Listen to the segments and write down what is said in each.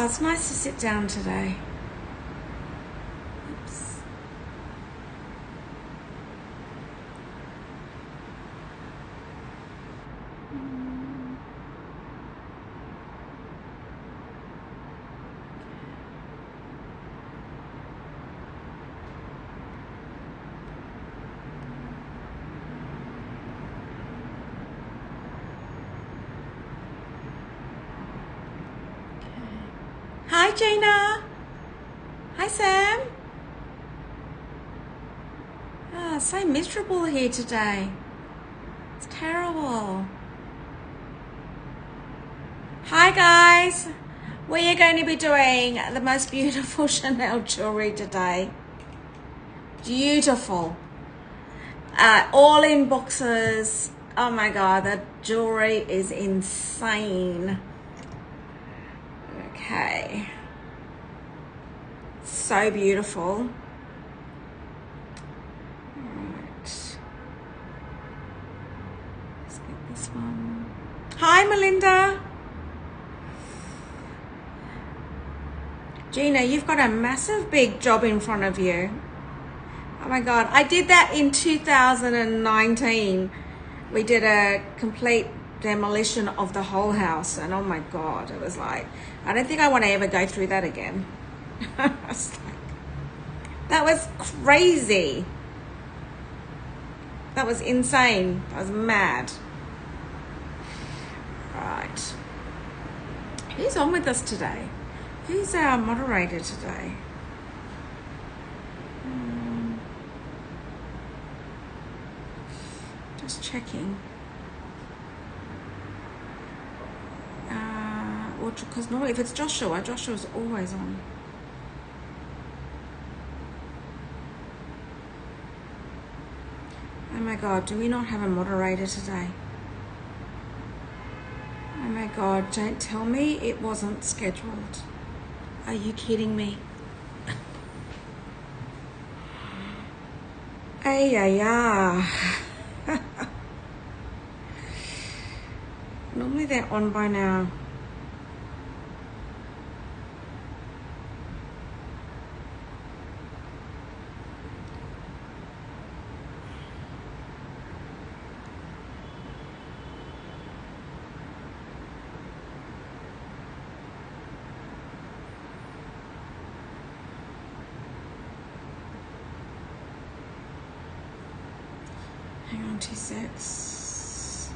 Oh, it's nice to sit down today. Oops. Hi, Gina. Hi, Sam. Ah, it's so miserable here today. It's terrible. Hi, guys. We are going to be doing the most beautiful Chanel jewelry today. Beautiful. All in boxes. Oh my God, the jewelry is insane. Okay. So beautiful. Right. Let's get this one. Hi, Melinda. Gina, you've got a massive big job in front of you. Oh my God, I did that in 2019. We did a complete demolition of the whole house, and oh my God, it was like, I don't think I want to ever go through that again. That was crazy. That was insane. I was mad. Right. Who's on with us today? Who's our moderator today? Just checking. Because normally if it's Joshua, Joshua's always on. Oh my God, do we not have a moderator today? Oh my God, don't tell me it wasn't scheduled. Are you kidding me? Ay, ay, ay. Normally they're on by now. Hang on 2 secs.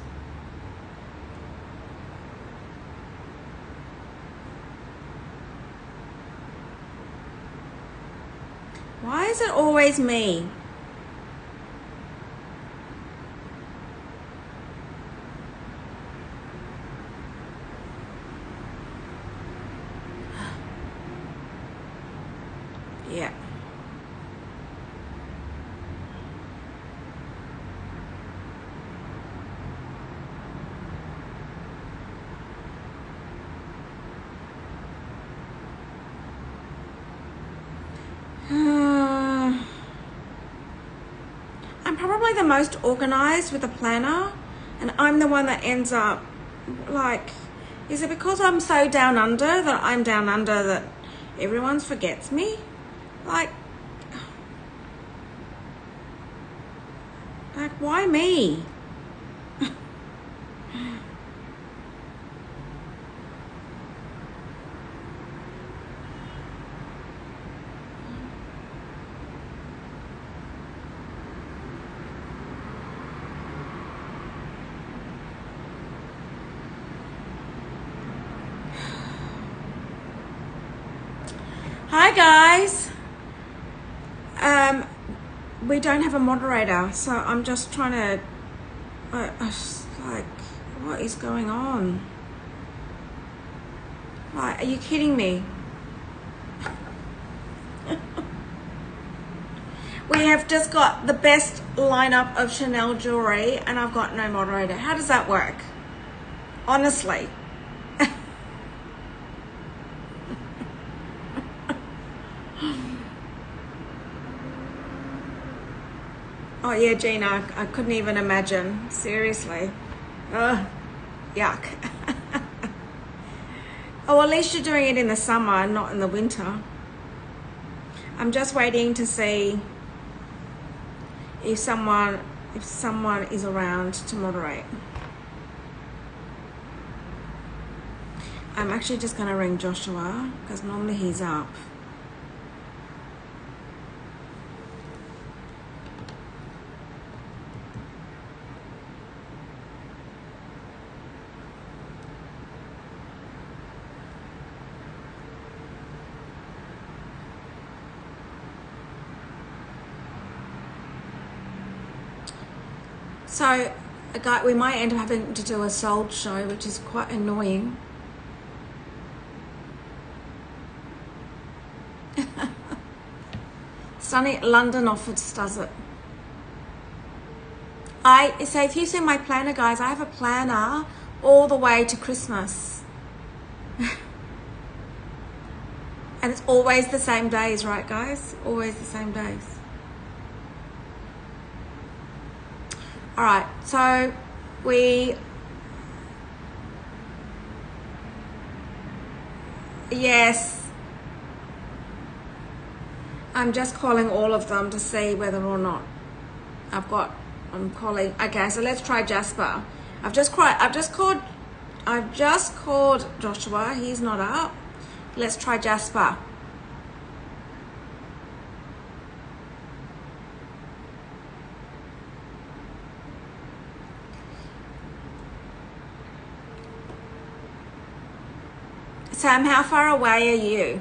Why is it always me? Yeah. I'm probably the most organized with a planner, and I'm the one that ends up like, is it because I'm so down under that I'm down under that everyone forgets me? Like why me? Hi guys. We don't have a moderator, so I'm just trying to like, what is going on? Like, are you kidding me? We have just got the best lineup of Chanel jewelry and I've got no moderator. How does that work? Honestly. Oh yeah, Gina, I couldn't even imagine. Seriously. Ugh, yuck. Oh, at least you're doing it in the summer, not in the winter. I'm just waiting to see if someone is around to moderate. I'm actually just going to ring Joshua because normally he's up. So, we might end up having to do a sold show, which is quite annoying. Sunny London office does it. So if you see my planner, guys, I have a planner all the way to Christmas. And it's always the same days, right, guys? Always the same days. All right, so yes. I'm just calling all of them to see whether or not I'm calling. Okay, so let's try Jasper. I've just called Joshua. He's not up. Let's try Jasper. Sam, how far away are you?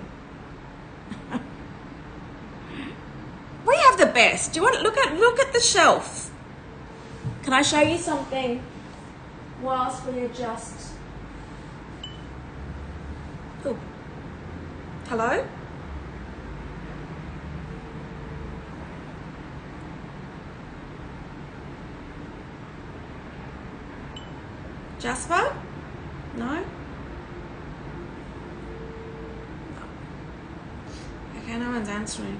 We have the best. Do you want to look at the shelf? Can I show you something whilst we adjust? Oh, hello? Jasper? No? Okay, no one's answering.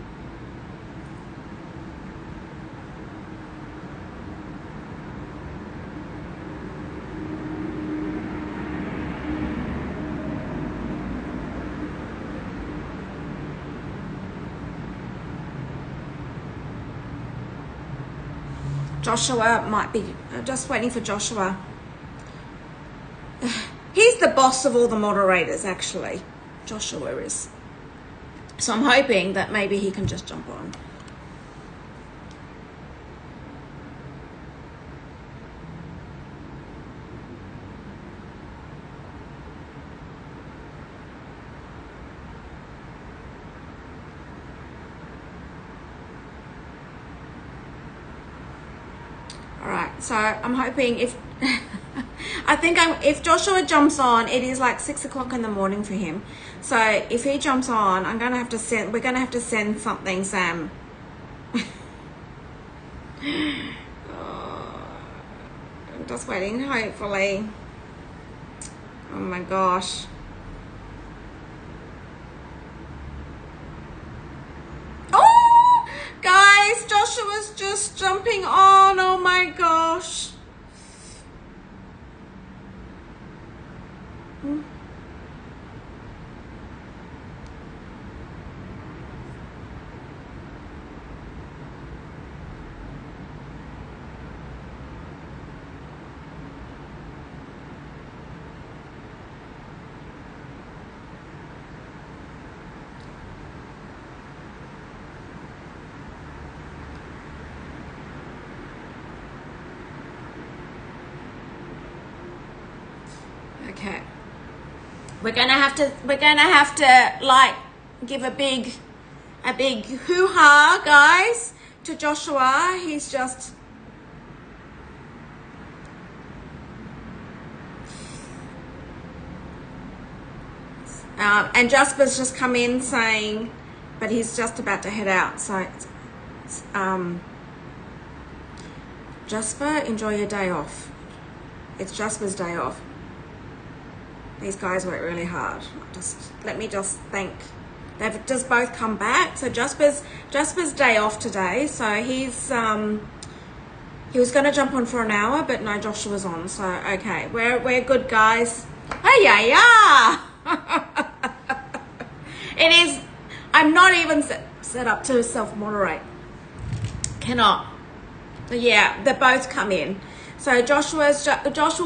Joshua might be, just waiting for Joshua. He's the boss of all the moderators, actually. Joshua is. So I'm hoping that maybe he can just jump on. So I'm hoping if if Joshua jumps on, it is like 6 o'clock in the morning for him. So if he jumps on, we're gonna have to send something, Sam. Oh, I'm just waiting, hopefully. Oh my gosh. Guys, Joshua's just jumping on. Oh my gosh. Okay, we're gonna have to like give a big hoo-ha, guys, to Joshua. He's just and Jasper's just come in saying, but he's just about to head out. So Jasper, enjoy your day off. It's Jasper's day off. These guys work really hard. Let me just thank. They've just both come back. So Jasper's day off today. So he was going to jump on for an hour, but no, Joshua's on. So okay, we're good, guys. Oh yeah. It is, I'm not even set up to self-moderate. Cannot. Yeah, they both come in. So Joshua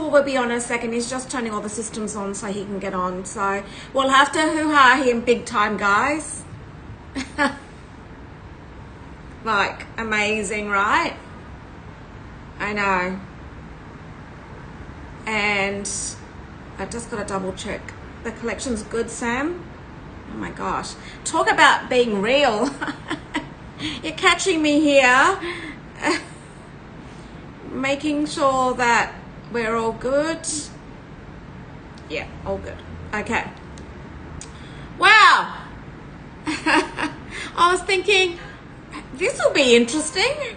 will be on in a second. He's just turning all the systems on so he can get on. So we'll have to hoo-ha him big time, guys. Like, amazing, right? I know. And I just got to double check. The collection's good, Sam. Oh my gosh. Talk about being real. You're catching me here. Making sure that we're all good. Yeah, all good. Okay. Wow. I was thinking, this will be interesting.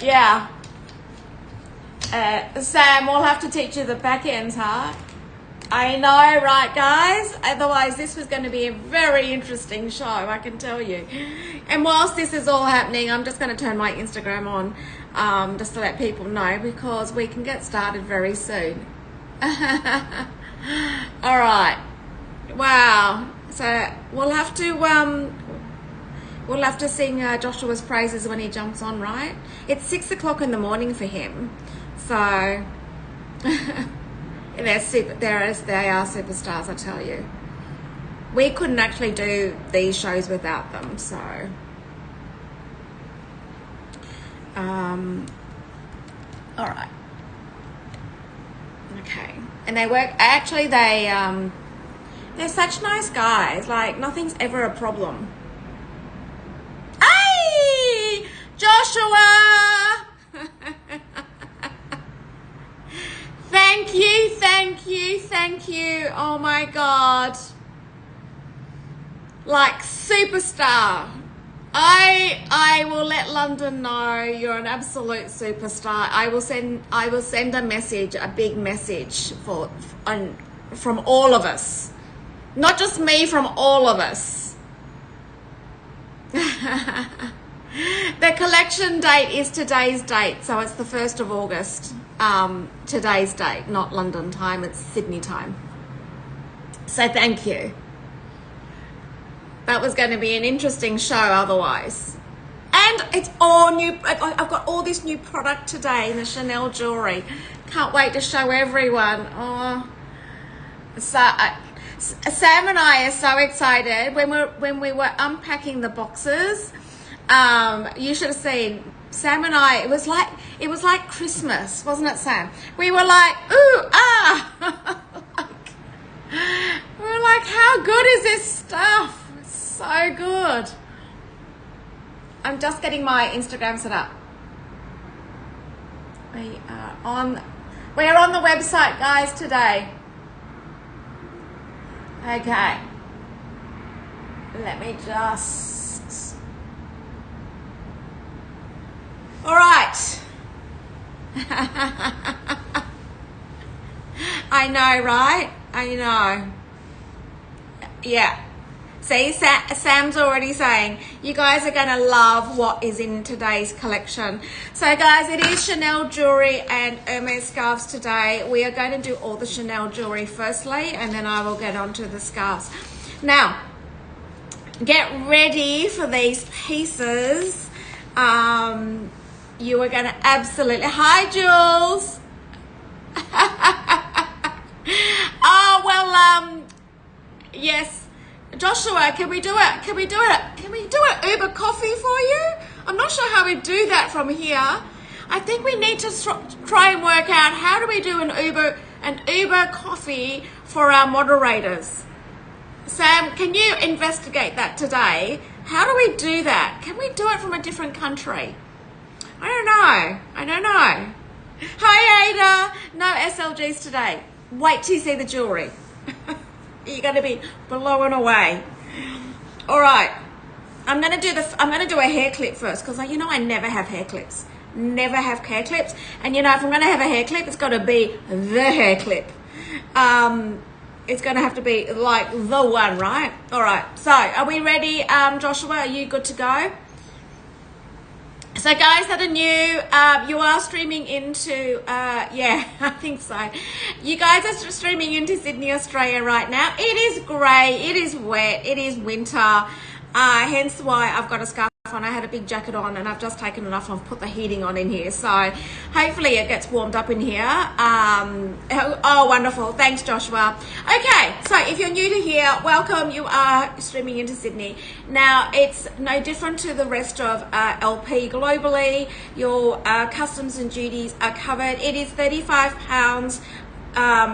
Yeah. Sam, we'll have to teach you the back ends, huh? I know, right, guys? Otherwise, this was going to be a very interesting show, I can tell you. And whilst this is all happening, I'm just going to turn my Instagram on just to let people know, because we can get started very soon. All right. Wow. So we'll have to sing Joshua's praises when he jumps on, right? It's 6 o'clock in the morning for him. So... they are superstars, I tell you. We couldn't actually do these shows without them, so all right. Okay. And they work, actually they're such nice guys, like nothing's ever a problem. Hey, Joshua. Thank you, thank you, thank you. Oh my God. Like superstar. I will let London know you're an absolute superstar. I will send a message, a big message from all of us. Not just me, from all of us. The collection date is today's date, so it's the 1st of August. Today's date, not London time, it's Sydney time. So thank you. That was going to be an interesting show otherwise. And it's all new. I've got all this new product today in the Chanel jewellery. Can't wait to show everyone. Oh, so Sam and I are so excited. When we were unpacking the boxes, you should have seen Sam and I. It was like Christmas, wasn't it, Sam? We were like, ooh, ah. We were like, how good is this stuff? It's so good. I'm just getting my Instagram set up. We're on the website, guys, today. Okay. Let me just... All right. I know, right? I know. Yeah. See, Sam's already saying, you guys are going to love what is in today's collection. So, guys, it is Chanel jewellery and Hermès scarves today. We are going to do all the Chanel jewellery firstly, and then I will get on to the scarves. Now, get ready for these pieces. You are going to absolutely... Hi, Jules. Oh, well, yes. Joshua, can we do it? Can we do an Uber coffee for you? I'm not sure how we do that from here. I think we need to try and work out how do we do an Uber coffee for our moderators. Sam, can you investigate that today? How do we do that? Can we do it from a different country? I don't know. Hi, Ada. No SLGs today. Wait till you see the jewellery. You're going to be blown away. All right. I'm going to do a hair clip first, because you know I never have hair clips. Never have hair clips. And you know, if I'm going to have a hair clip, it's got to be the hair clip. It's going to have to be like the one, right? All right. So, are we ready, Joshua? Are you good to go? So guys that are new, you are streaming into, yeah, I think so. You guys are streaming into Sydney, Australia right now. It is grey, it is wet, it is winter, hence why I've got a scarf on. I had a big jacket on and I've just taken it off and I've put the heating on in here. So hopefully it gets warmed up in here. Oh, wonderful. Thanks, Joshua. Okay, so if you're new to here, welcome. You are streaming into Sydney. Now, it's no different to the rest of LP globally. Your customs and duties are covered. It is £35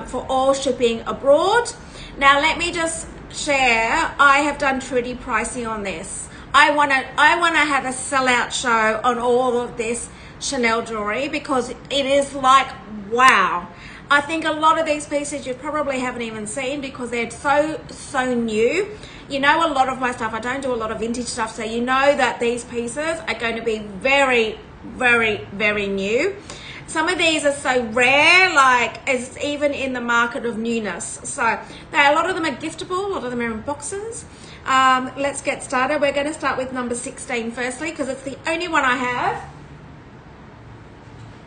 for all shipping abroad. Now, let me just share. I have done Trudi pricing on this. I want to have a sellout show on all of this Chanel jewelry because it is like, wow. I think a lot of these pieces you probably haven't even seen because they're so new. You know, a lot of my stuff, I don't do a lot of vintage stuff, so you know that these pieces are going to be very, very, very new. Some of these are so rare, like it's even in the market of newness. So a lot of them are giftable, a lot of them are in boxes. Let's get started. We're going to start with number 16 firstly because it's the only one I have.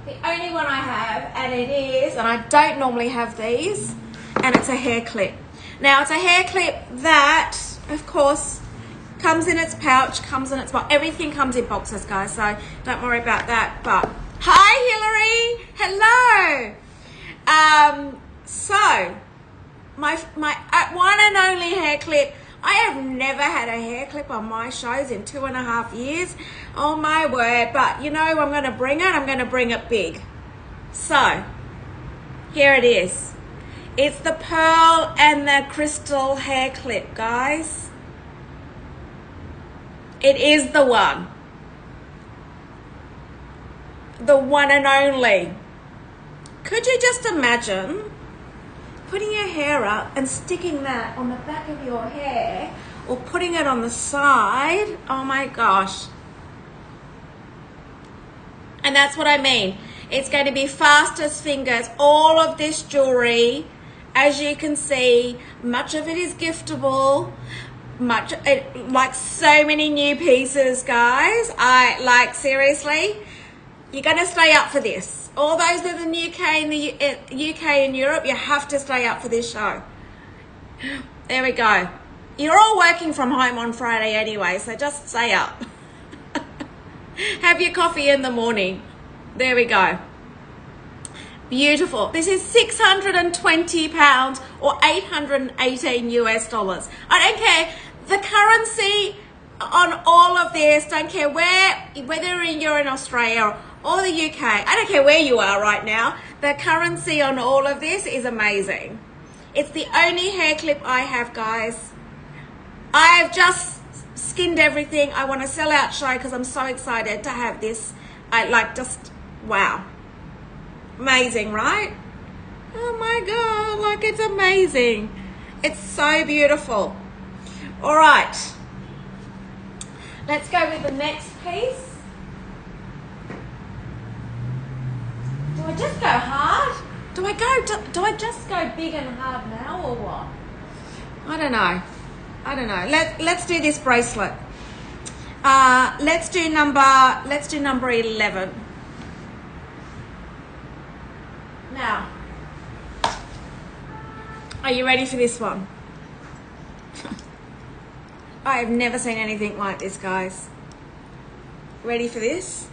The only one I have, and it is, and I don't normally have these, and it's a hair clip. Now it's a hair clip that, of course, comes in its pouch, comes in its box. Everything comes in boxes, guys, so don't worry about that. But hi, Hillary. Hello. So my one and only hair clip. I have never had a hair clip on my shows in 2.5 years. Oh my word. But you know, I'm going to bring it. I'm going to bring it big. So here it is. It's the pearl and the crystal hair clip, guys. It is the one. The one and only. Could you just imagine putting your hair up and sticking that on the back of your hair or putting it on the side? Oh my gosh. And that's what I mean. It's going to be fast as fingers. All of this jewelry, as you can see, much of it is giftable. Like so many new pieces, guys. Seriously, you're going to stay up for this. All those that are in the UK and Europe, you have to stay up for this show. There we go. You're all working from home on Friday anyway, so just stay up. Have your coffee in the morning. There we go. Beautiful. This is £620 or 818 US dollars. I don't care. The currency on all of this, don't care whether you're in Australia or the UK, I don't care where you are right now, the currency on all of this is amazing. It's the only hair clip I have, guys. I have just skinned everything. I want to sell out show because I'm so excited to have this. Wow. Amazing, right? Oh my God, it's amazing. It's so beautiful. All right. Let's go with the next piece. Do I just go hard? Do I just go big and hard now or what? I don't know. Let's do this bracelet. Let's do number 11. Now, are you ready for this one? I have never seen anything like this, guys. Ready for this?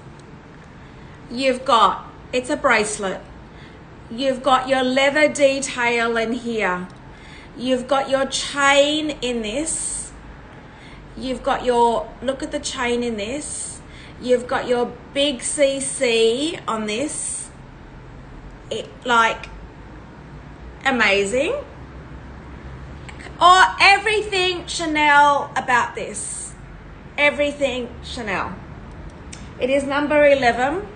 It's a bracelet. You've got your leather detail in here. You've got your chain in this. You've got look at the chain in this. You've got your big CC on this. Amazing. Or everything Chanel about this. Everything Chanel. It is number 11.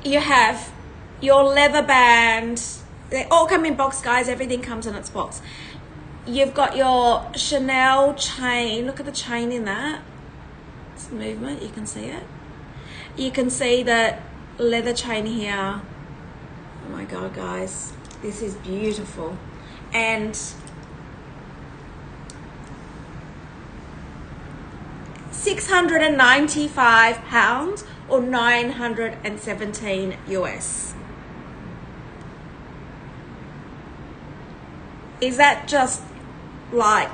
You have your leather band. They all come in box, guys. Everything comes in its box. You've got your Chanel chain. Look at the chain in that. It's movement. You can see it. You can see the leather chain here. Oh my God, guys. This is beautiful. And £695 or 917 US. Is that just like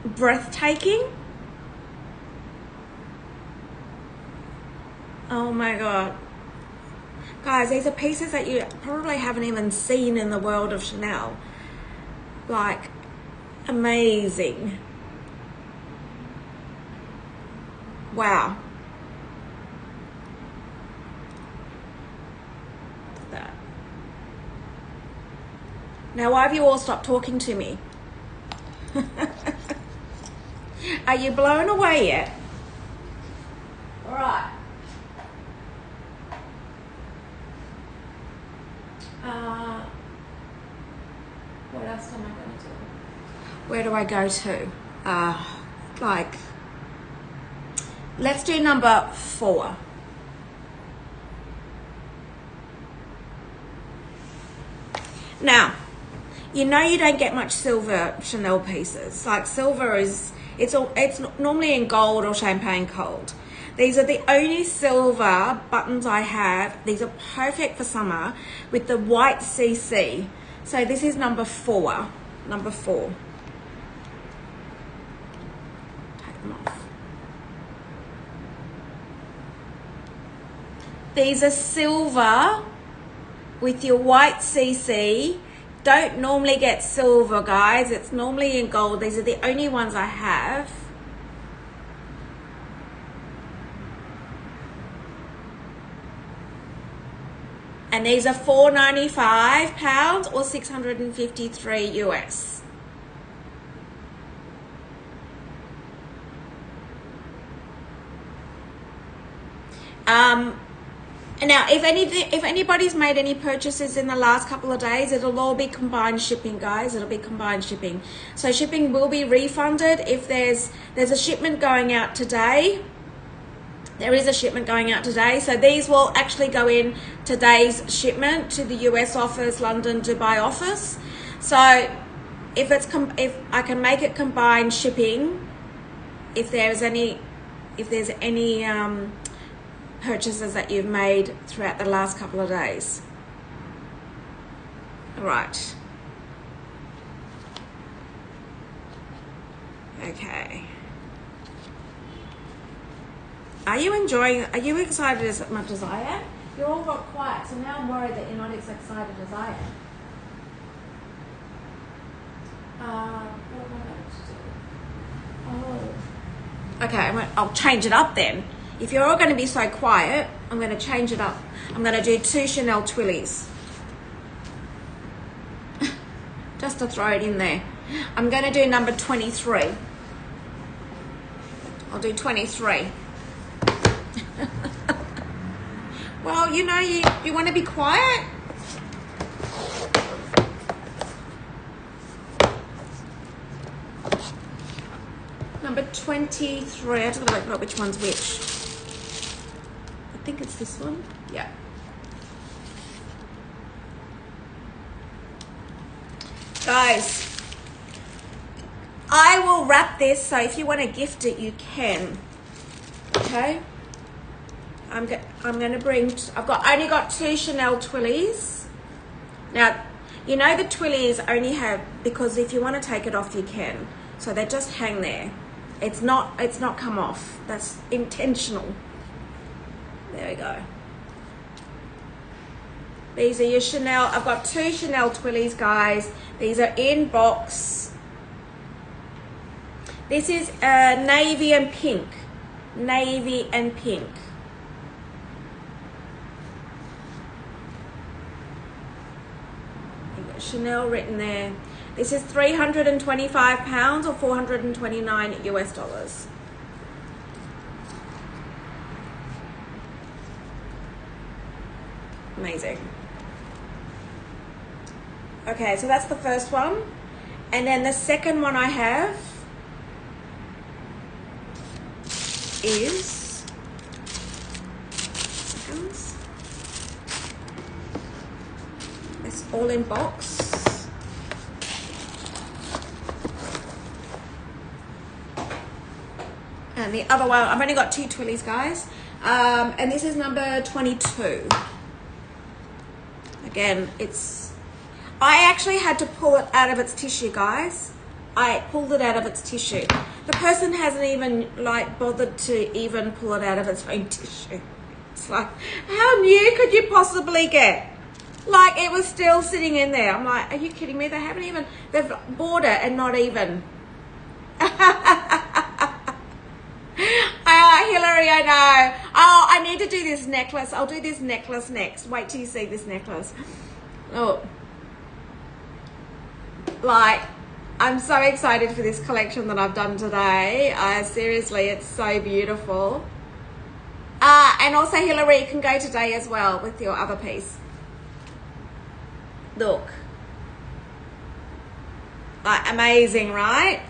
breathtaking? Oh my God. Guys, these are pieces that you probably haven't even seen in the world of Chanel. Like, amazing. Wow. Look at that. Now, why have you all stopped talking to me? Are you blown away yet? All right. What else am I going to do? Where do I go to? Like, let's do number 4. Now, you know you don't get much silver Chanel pieces. Like, silver is, it's normally in gold or champagne gold. These are the only silver buttons I have. These are perfect for summer with the white CC. So this is number 4. Number 4. Take them off. These are silver with your white CC. Don't normally get silver, guys. It's normally in gold. These are the only ones I have. And these are £495 or 653 US. Now, if anybody's made any purchases in the last couple of days, it'll all be combined shipping, guys. It'll be combined shipping. So shipping will be refunded if there's a shipment going out today. There is a shipment going out today, so these will actually go in today's shipment to the US office, London, Dubai office. So if I can make it combined shipping, if there's any purchases that you've made throughout the last couple of days. All right. Okay. Are you excited as much as I am? You all got quiet, so now I'm worried that you're not as excited as I am. What am I going to do? Oh. Okay, I'll change it up then. If you're all going to be so quiet, I'm going to change it up. I'm going to do 2 Chanel Twillies. Just to throw it in there. I'm going to do number 23. I'll do 23. Well, you know, you want to be quiet? Number 23. I have to look at which one's which. I think it's this one. Yeah. Guys, I will wrap this, so if you want to gift it, you can. Okay. I'm going to bring, I've only got 2 Chanel Twillies. Now, you know the Twillies only have, because if you want to take it off, you can. So they just hang there. It's not come off. That's intentional. There we go. These are your Chanel. I've got 2 Chanel Twillies, guys. These are in box. This is navy and pink. Navy and pink. You've got Chanel written there. This is £325 or 429 US dollars. Amazing. Okay, so that's the first one. And then the second one I have is, it's all in box. And the other one, I've only got 2 twillies, guys. And this is number 22. Again, I actually had to pull it out of its tissue, guys. I pulled it out of its tissue. The person hasn't even like bothered to even pull it out of its own tissue. It's like, how new could you possibly get? Like, it was still sitting in there. I'm like, are you kidding me? They haven't even, they've bought it and not even. Hillary, I know. Oh, I need to do this necklace. I'll do this necklace next. Wait till you see this necklace. Oh. Like, I'm so excited for this collection that I've done today. Seriously, it's so beautiful. And also, Hillary, you can go today as well with your other piece. Look. Like, amazing, right?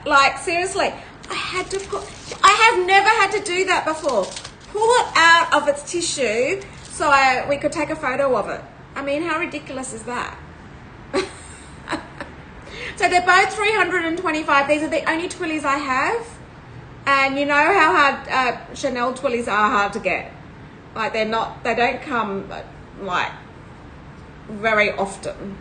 Like, seriously, I have never had to do that before. Pull it out of its tissue so we could take a photo of it. I mean, how ridiculous is that? So they're both 325. These are the only twillies I have. And you know how hard Chanel twillies are hard to get. Like, they don't come like very often.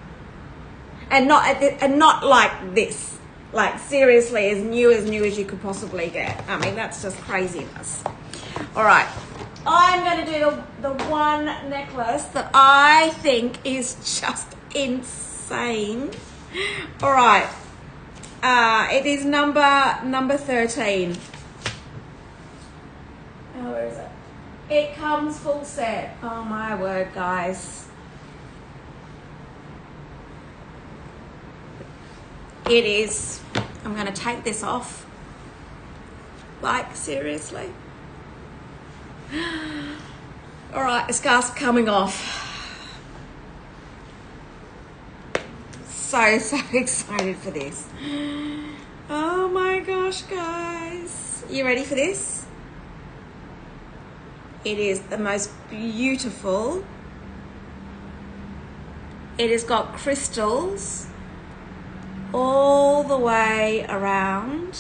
And not like this. Like, seriously, as new as you could possibly get. I mean, that's just craziness. All right. I'm going to do the one necklace that I think is just insane. All right. It is number 13. Oh, where is it? It comes full set. Oh, my word, guys. It is. I'm going to take this off. Like, seriously. All right, the scarf's coming off. So excited for this. Oh my gosh, guys. You ready for this? It is the most beautiful. It has got crystals all the way around.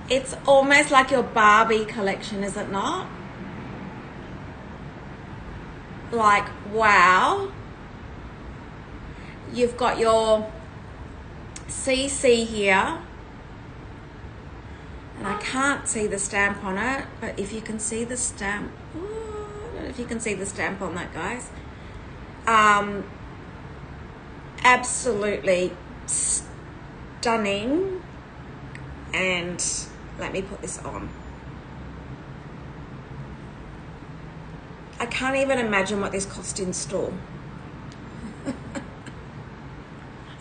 It's almost like your Barbie collection, is it not? Like, wow. You've got your CC here. And I can't see the stamp on it, but if you can see the stamp, ooh, I don't know if you can see the stamp on that, guys. Absolutely stunning. And let me put this on. I can't even imagine what this cost in store.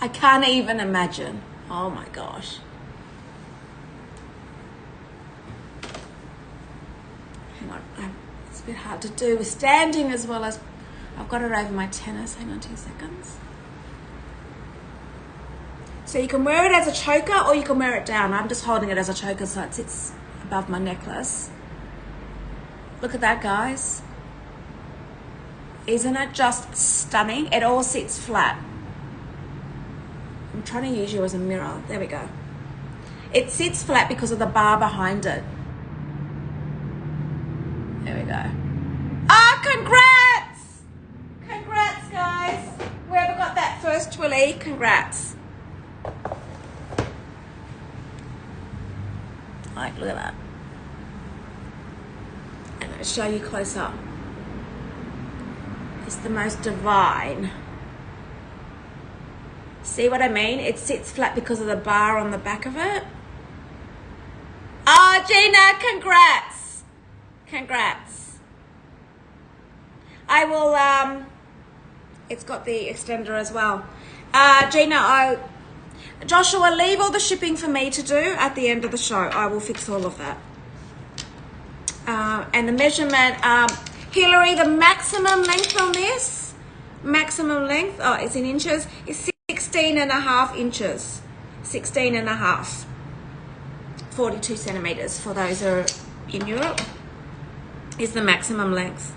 I can't even imagine. Oh my gosh. Hang on, it's a bit hard to do with standing as well as I've got it over my tennis. Hang on 2 seconds. So you can wear it as a choker or you can wear it down. I'm just holding it as a choker so it sits above my necklace. Look at that, guys. Isn't it just stunning? It all sits flat. I'm trying to use you as a mirror. There we go. It sits flat because of the bar behind it. There we go. Ah, congrats! Congrats, guys. Whoever got that first twilly, congrats. Like, look at that. And I'll show you close up. It's the most divine. See what I mean? It sits flat because of the bar on the back of it. Oh, Gina, congrats. Congrats. I will, it's got the extender as well. Gina, Joshua, leave all the shipping for me to do at the end of the show. I will fix all of that. And the measurement, Hillary, the maximum length on this, maximum length, oh, it's in inches, is 16.5 inches. 16.5. 42 centimeters for those who are in Europe is the maximum length.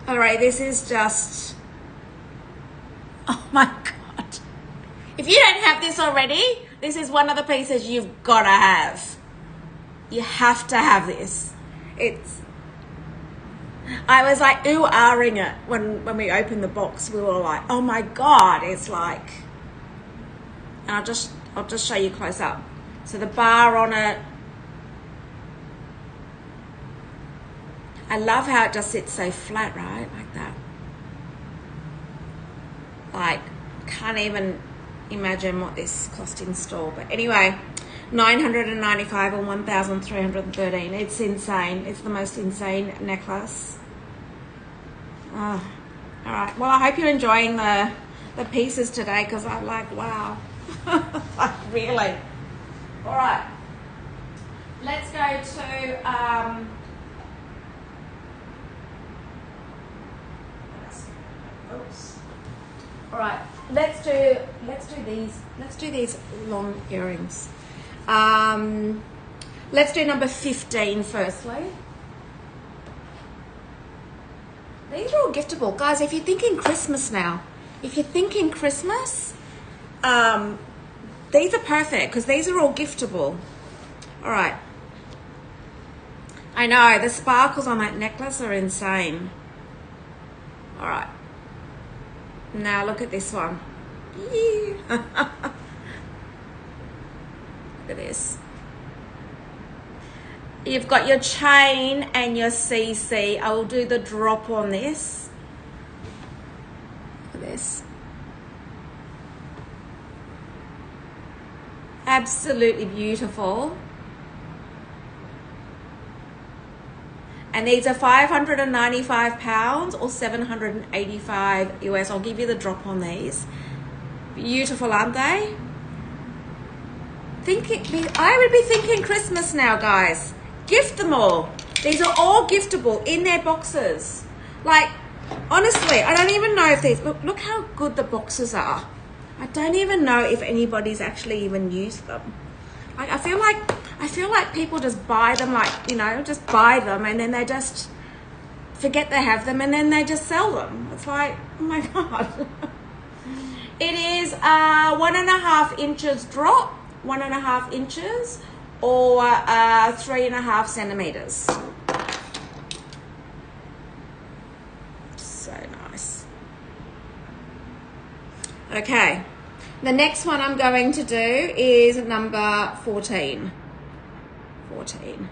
All right, this is just, oh my God. If you don't have this already, this is one of the pieces you've got to have. You have to have this. I was like ooh-ahhing it when we opened the box. We were like, oh my God, it's like, and I'll just show you close up. So the bar on it. I love how it just sits so flat, right? Like that. Like, can't even imagine what this cost in store. But anyway, $995 or $1,313. It's insane. It's the most insane necklace. Oh, all right. Well, I hope you're enjoying the pieces today, because I'm like, wow. Like, really. All right. Let's go to oops. All right. Let's do these long earrings. Let's do number 15 firstly. These are all giftable. Guys, if you're thinking Christmas now, these are perfect because these are all giftable. All right. I know, the sparkles on that necklace are insane. All right. Now look at this one. Look at this. You've got your chain and your CC. I will do the drop on this. Look at this. Absolutely beautiful. And these are 595 pounds or 785 US. I'll give you the drop on these. Beautiful, aren't they? I would be thinking Christmas now, guys. Gift them all. These are all giftable in their boxes. Like, honestly, I don't even know if these, look how good the boxes are. I don't even know if anybody's actually even used them. Like, I feel like people just buy them, like, you know, just buy them and then they just forget they have them and then they just sell them. It's like, oh my God. It is 1.5 inches drop, 1.5 inches, or 3.5 centimeters. So nice. Okay, the next one I'm going to do is number 14. 14.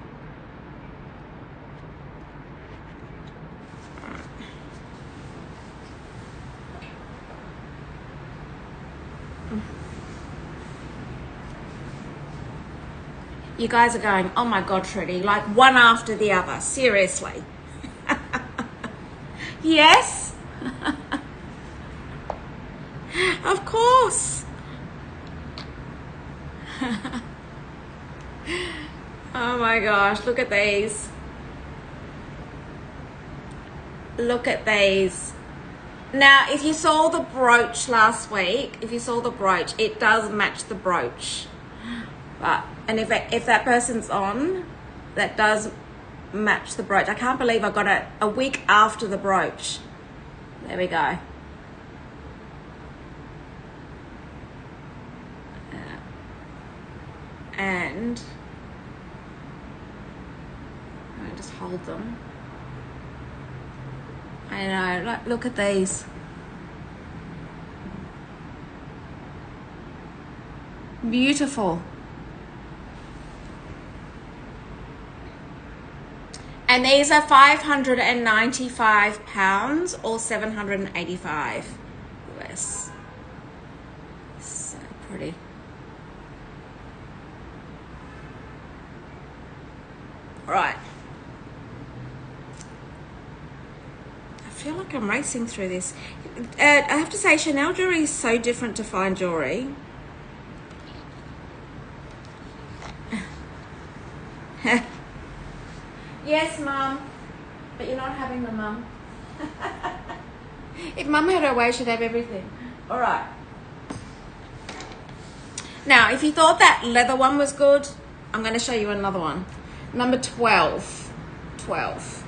You guys are going, oh my God, Trudi, like one after the other, seriously. Yes? Of course. Oh my gosh, look at these. Look at these. Now, if you saw the brooch last week, it does match the brooch. But, and if that person's on, that does match the brooch. I can't believe I got it a week after the brooch. There we go. And I just hold them. I know, look at these. Beautiful. And these are 595 pounds or 785 US. So pretty. All right. I feel like I'm racing through this. I have to say, Chanel jewelry is so different to fine jewelry. Yes, Mum, but you're not having them, Mum. If Mum had her way, she'd have everything. All right. Now, if you thought that leather one was good, I'm going to show you another one. Number 12. 12.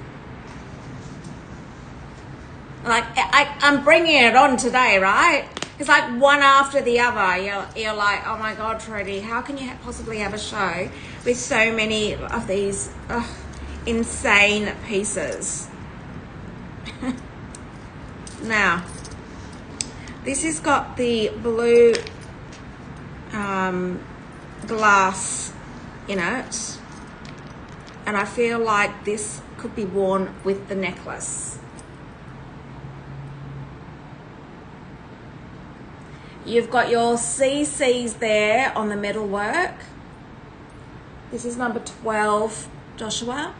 Like, I'm bringing it on today, right? It's like one after the other. You're like, oh my God, Trudi, how can you possibly have a show with so many of these insane pieces? Now, this has got the blue glass in it, and I feel like this could be worn with the necklace. You've got your CCs there on the metal work. This is number 12, Joshua.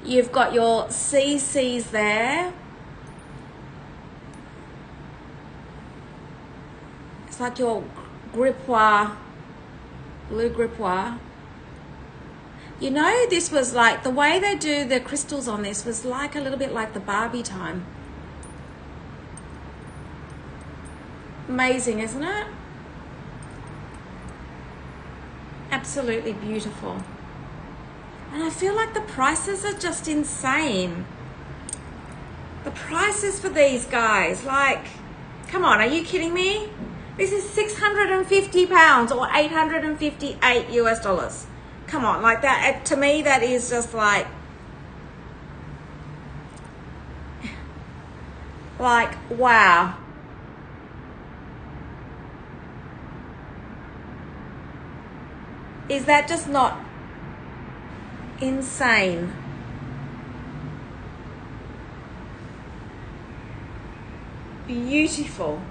You've got your CCs there. It's like your gripoir, blue gripoir. You know, this was like, the way they do the crystals on this was like a little bit like the Barbie time. Amazing, isn't it? Absolutely beautiful. And I feel like the prices are just insane. The prices for these guys, like, come on, are you kidding me? This is £650 or 858 US dollars. Come on, like that, to me, that is just like, wow. Is that just not insane? Beautiful.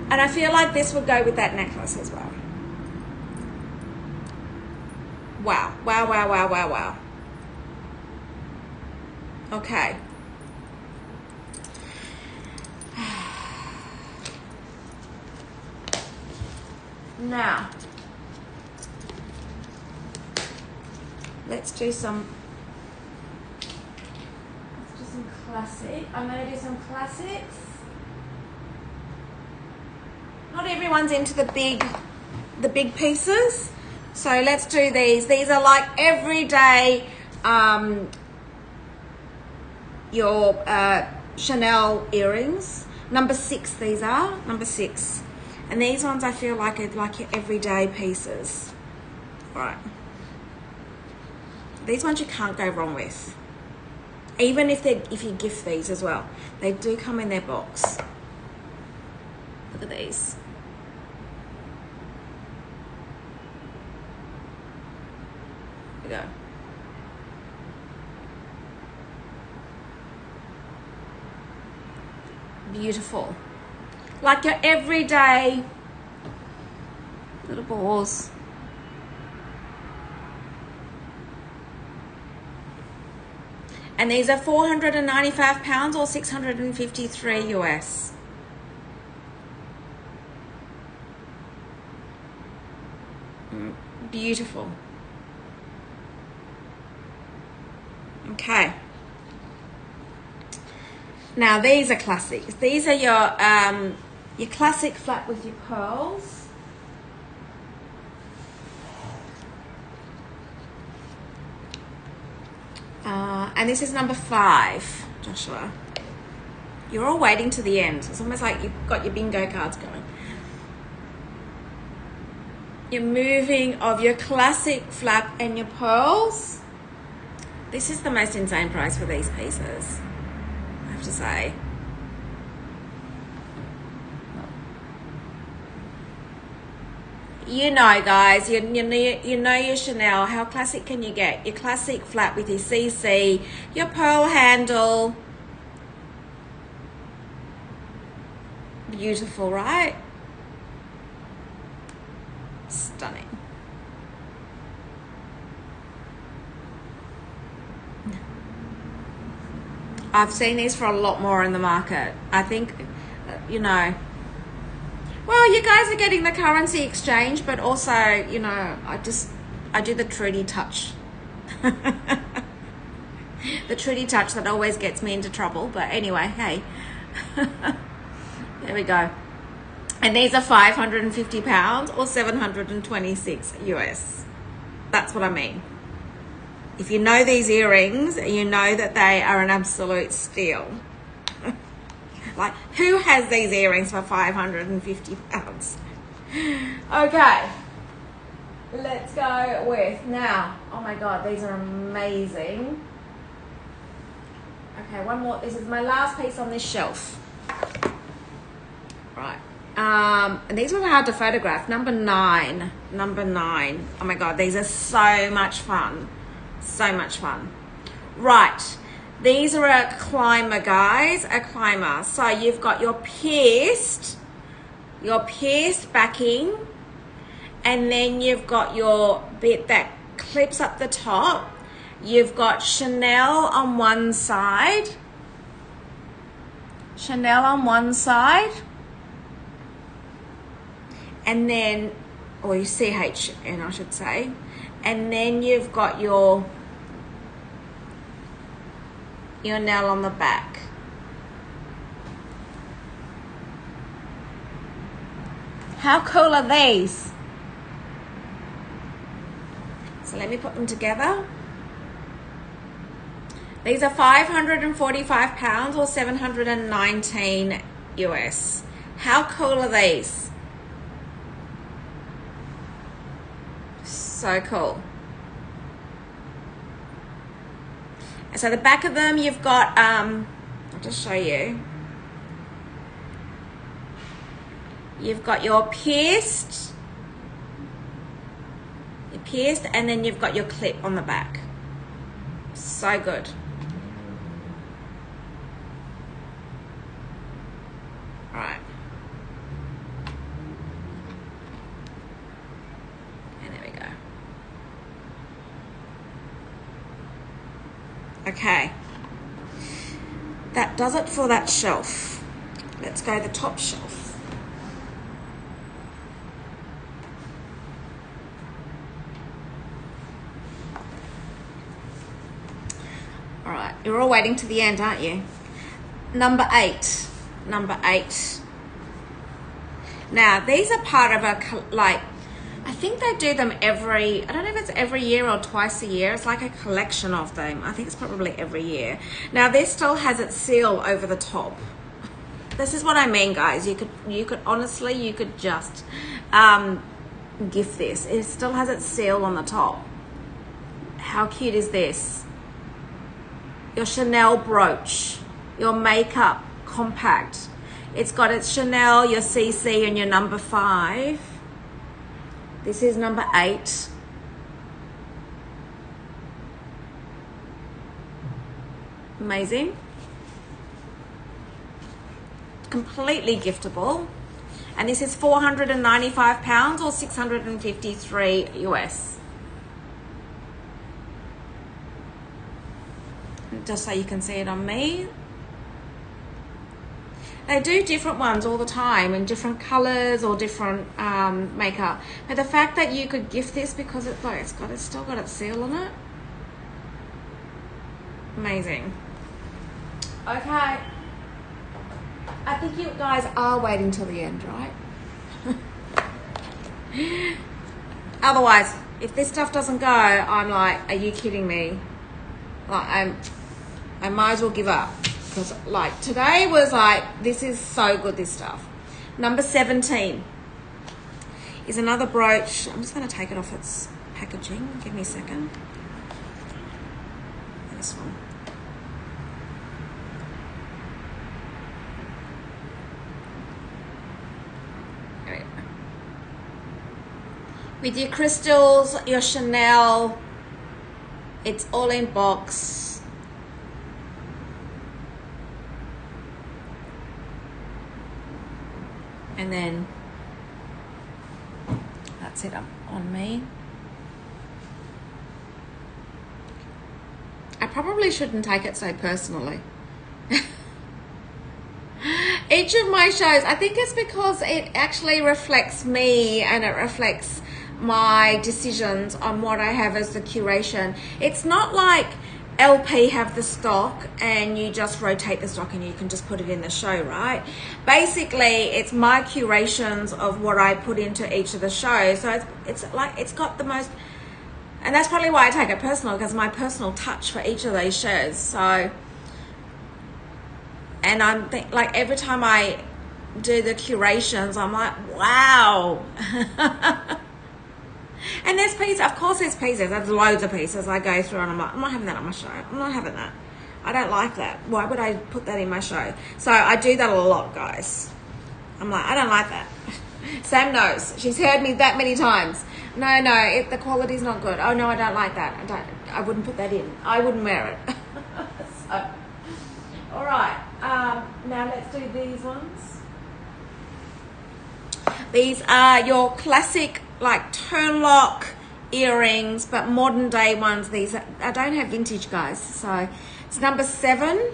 And I feel like this would go with that necklace as well. Wow, wow, wow, wow, wow, wow. Okay. Now, let's do some classic. I'm going to do some classics. Not everyone's into the big pieces, so let's do these. These are like everyday your Chanel earrings. Number 6, these are number 6. And these ones I feel like are like your everyday pieces. All right. These ones you can't go wrong with. Even if you gift these as well. They do come in their box. Look at these. There we go. Beautiful. Like your everyday little balls. And these are £495 or 653 US. Beautiful. Okay. Now these are classics. These are your classic flat with your pearls. And this is number 5, Joshua. You're all waiting to the end. It's almost like you've got your bingo cards going. Your moving of your classic flap and your pearls. This is the most insane price for these pieces, I have to say. You know, guys, you know your Chanel. How classic can you get? Your classic flat with your CC, your pearl handle. Beautiful, right? Stunning. I've seen these for a lot more in the market. I think, you know, well, you guys are getting the currency exchange, but also, you know, I do the Trudi touch. The Trudi touch that always gets me into trouble. But anyway, hey. There we go. And these are £550 or 726 US. That's what I mean. If you know these earrings, you know that they are an absolute steal. Like, who has these earrings for £550? Okay, let's go with now. Oh my God, these are amazing. Okay, one more. This is my last piece on this shelf. Right. And these were hard to photograph. Number 9. Oh my God, these are so much fun. So much fun. Right. These are a climber, guys. A climber. So you've got your pierced backing, and then you've got your bit that clips up the top. You've got Chanel on one side. Chanel on one side. And then, or your CHN, I should say. And then you've got your nail on the back. How cool are these? So let me put them together. These are £545 or 719 US. How cool are these? So cool. So the back of them, you've got, I'll just show you. You've got your pierced, and then you've got your clip on the back. So good. All right. And there we go. Okay, that does it for that shelf. Let's go to the top shelf. All right, you're all waiting to the end, aren't you? Number 8. Now, these are part of a, like, I think they do them I don't know if it's every year or twice a year. It's like a collection of them. I think it's probably every year. Now, this still has its seal over the top. This is what I mean, guys. You could honestly, you could just gift this. It still has its seal on the top. How cute is this? Your Chanel brooch, your makeup compact. It's got its Chanel, your CC, and your number 5. This is number 8. Amazing. Completely giftable. And this is £495 or 653 US. Just so you can see it on me. They do different ones all the time in different colors or different makeup. But the fact that you could gift this because it's like it's still got its seal on it. Amazing. Okay. I think you guys are waiting till the end, right? Otherwise, if this stuff doesn't go, I'm like, are you kidding me? Like, I might as well give up. Because, like, today was like, this is so good, this stuff. Number 17 is another brooch. I'm just going to take it off its packaging. Give me a second. This one. There we go. With your crystals, your Chanel, it's all in box. And then that's it on me. I probably shouldn't take it so personally. Each of my shows, I think it's because it actually reflects me and it reflects my decisions on what I have as the curation. It's not like LP have the stock and you just rotate the stock and you can just put it in the show, right? Basically, it's my curations of what I put into each of the shows. So it's like, it's got the most And that's probably why I take it personal, because my personal touch for each of those shirts. So, and I'm like, every time I do the curations, I'm like, wow. And there's pieces, of course there's pieces, there's loads of pieces I go through and I'm like, I'm not having that on my show. I'm not having that. I don't like that. Why would I put that in my show? So I do that a lot, guys. I'm like, I don't like that. Sam knows. She's heard me that many times. No, the quality's not good. Oh no, I don't like that. I wouldn't put that in. I wouldn't wear it. So, all right. Now let's do these ones. These are your classic, like, turn lock earrings, but modern day ones. These are, I don't have vintage, guys. So it's number 7.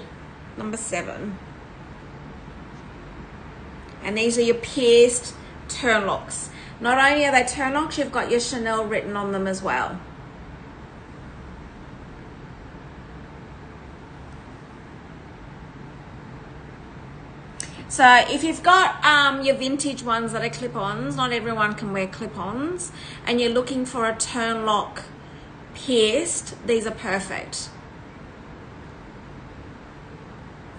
And these are your pierced turn locks. Not only are they turn locks, you've got your Chanel written on them as well. So if you've got your vintage ones that are clip-ons, not everyone can wear clip-ons, and you're looking for a turn lock pierced, these are perfect.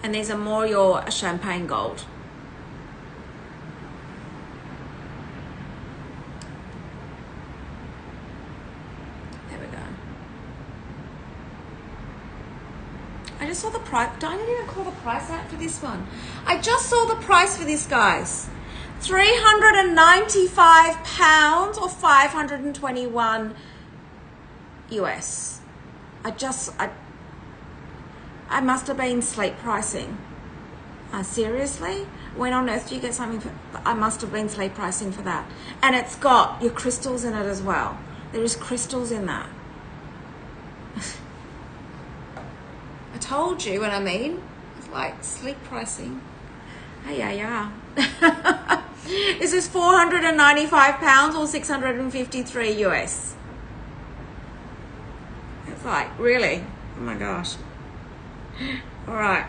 And these are more your champagne gold. There we go. I just saw the price. Don't I even call the price out for this one? I just saw the price for this, guys. £395 or 521 US. I must have been sleep pricing. Seriously? When on earth do you get something for, I must have been sleep pricing for that. And it's got your crystals in it as well. There is crystals in that. I told you what I mean. It's like sleep pricing. Hey, yeah. This is £495 or 653 US. It's like, really? Oh my gosh. All right.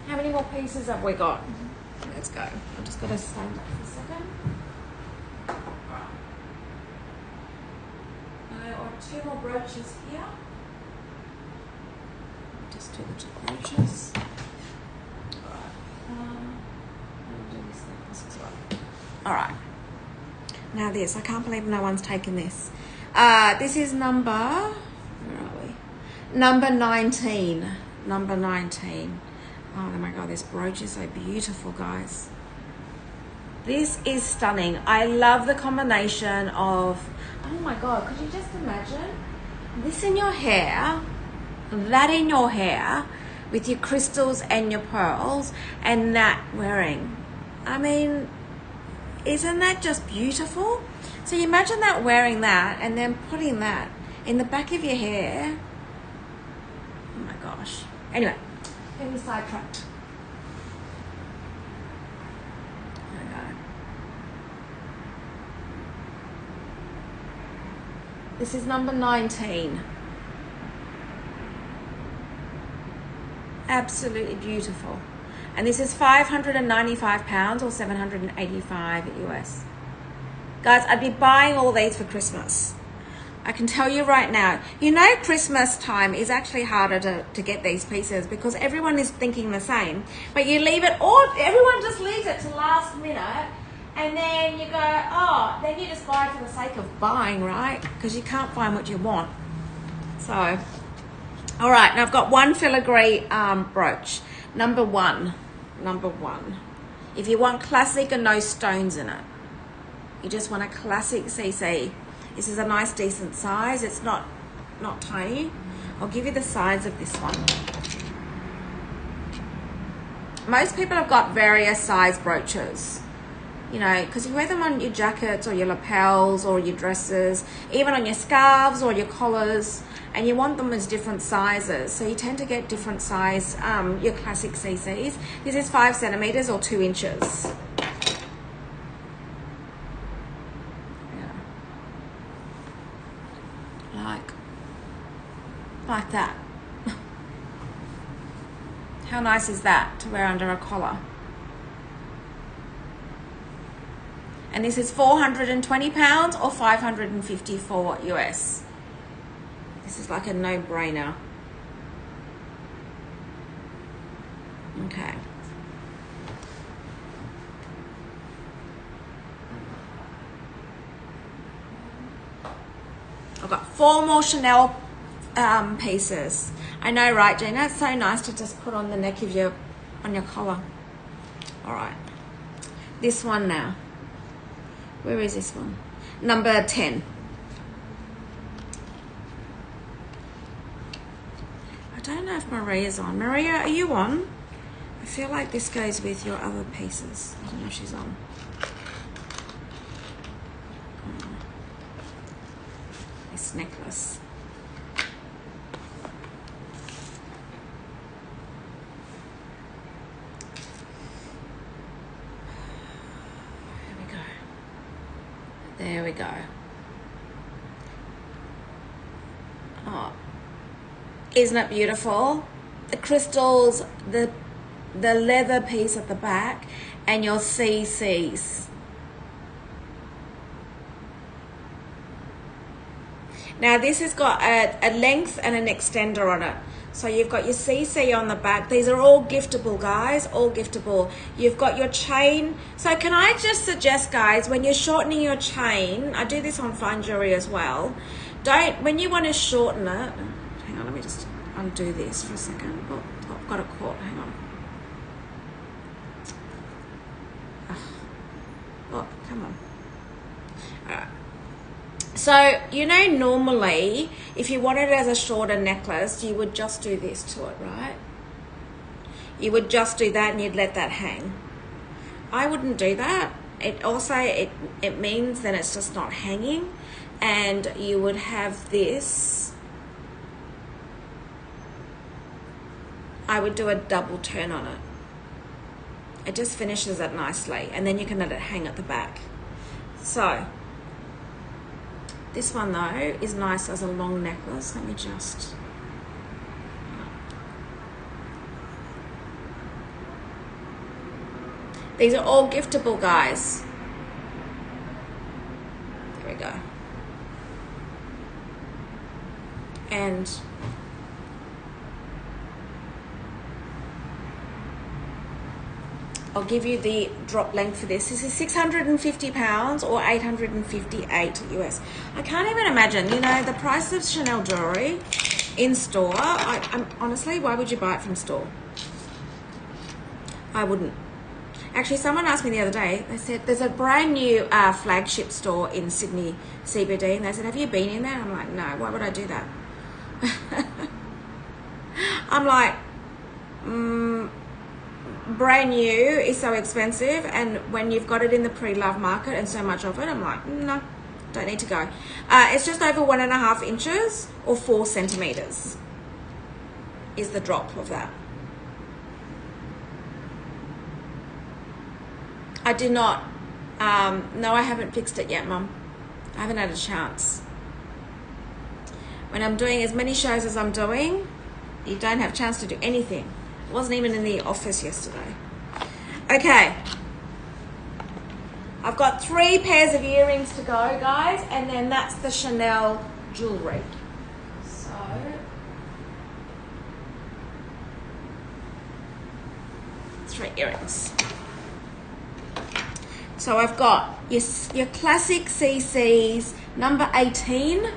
How many more pieces have we got? Let's go. I'm just going to stand up for a second. There are 2 more brooches here. Just do the 2 brooches. All right. Now this, I can't believe no one's taken this. This is number, where are we? Number 19. Number 19. Oh my God, this brooch is so beautiful, guys. This is stunning. I love the combination of, oh my God, could you just imagine this in your hair, that in your hair, with your crystals and your pearls, and that wearing. I mean, isn't that just beautiful? So you imagine that, wearing that and then putting that in the back of your hair. Oh my gosh. Anyway, get me sidetracked. There we go. This is number 19. Absolutely beautiful. And this is £595 or 785 US. Guys, I'd be buying all these for Christmas. I can tell you right now, you know, Christmas time is actually harder to get these pieces because everyone is thinking the same. But you leave it, or everyone just leaves it to last minute, and then you go, oh, then you just buy for the sake of buying, right? Because you can't find what you want. So, all right, now I've got one filigree brooch. Number one. If you want classic and no stones in it, you just want a classic CC. This is a nice decent size. It's not tiny. I'll give you the size of this one. Most people have got various size brooches, you know, because you wear them on your jackets or your lapels or your dresses, even on your scarves or your collars, and you want them as different sizes. So you tend to get different size, your classic CCs. This is 5 centimeters or 2 inches. Like that. How nice is that to wear under a collar? And this is £420 or 554 US. This is like a no-brainer. Okay. I've got 4 more Chanel pieces. I know, right, Gina? It's so nice to just put on the neck of your, on your collar. All right. This one now. Where is this one? Number 10. I don't know if Maria's on. Maria, are you on? I feel like this goes with your other pieces. I don't know if she's on. This necklace. There we go. Oh, isn't it beautiful? The crystals, the leather piece at the back, and your CCs. Now this has got a length and an extender on it. So you've got your CC on the back. These are all giftable, guys, all giftable. You've got your chain. So can I just suggest, guys, when you're shortening your chain, I do this on fine jewelry as well. When you want to shorten it, hang on, let me just undo this for a second. Oh, I've got it caught, hang on. Oh, come on. All right. So, you know, normally, if you wanted it as a shorter necklace, you would just do this to it, right? You would just do that and you'd let that hang. I wouldn't do that. It also, it means that it's just not hanging, and you would have this. I would do a double turn on it. It just finishes it nicely, and then you can let it hang at the back. So, this one though is nice as a long necklace. Let me just. These are all giftable, guys. There we go. And I'll give you the drop length for this. This is £650 or 858 US. I can't even imagine, you know, the price of Chanel jewelry in store. I'm honestly, why would you buy it from store? I wouldn't. Actually, someone asked me the other day, they said, there's a brand new flagship store in Sydney CBD, and they said, have you been in there? I'm like, no, why would I do that? I'm like, brand new is so expensive, and when you've got it in the pre-love market and so much of it, I'm like, no, don't need to go. It's just over 1.5 inches or 4 centimeters is the drop of that. I do not, no, I haven't fixed it yet, Mum. I haven't had a chance. When I'm doing as many shows as I'm doing, you don't have a chance to do anything. I wasn't even in the office yesterday. Okay. I've got 3 pairs of earrings to go, guys, and then that's the Chanel jewelry. So, 3 earrings. So I've got your classic CCs, number 18.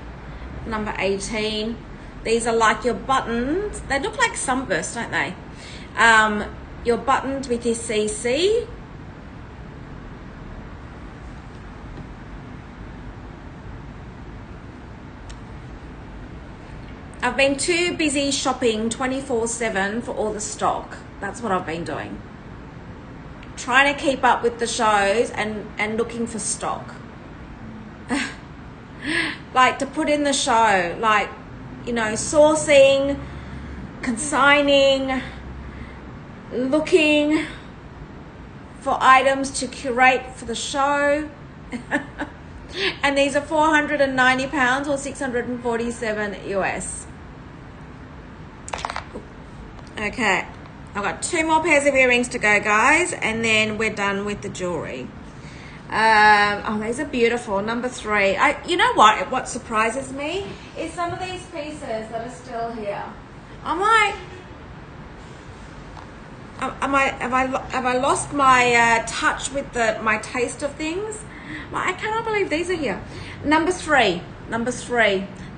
Number 18. These are like your buttons. They look like sunbursts, don't they? Your buttons with your CC. I've been too busy shopping 24/7 for all the stock. That's what I've been doing. Trying to keep up with the shows and looking for stock. Like to put in the show, like, you know, sourcing, consigning, looking for items to curate for the show. And these are £490 or 647 US. Okay, I've got 2 more pairs of earrings to go, guys, and then we're done with the jewelry. Oh, these are beautiful. Number 3. You know what surprises me is some of these pieces that are still here. I'm like, have I lost my touch with my taste of things? Like, I cannot believe these are here. Number 3.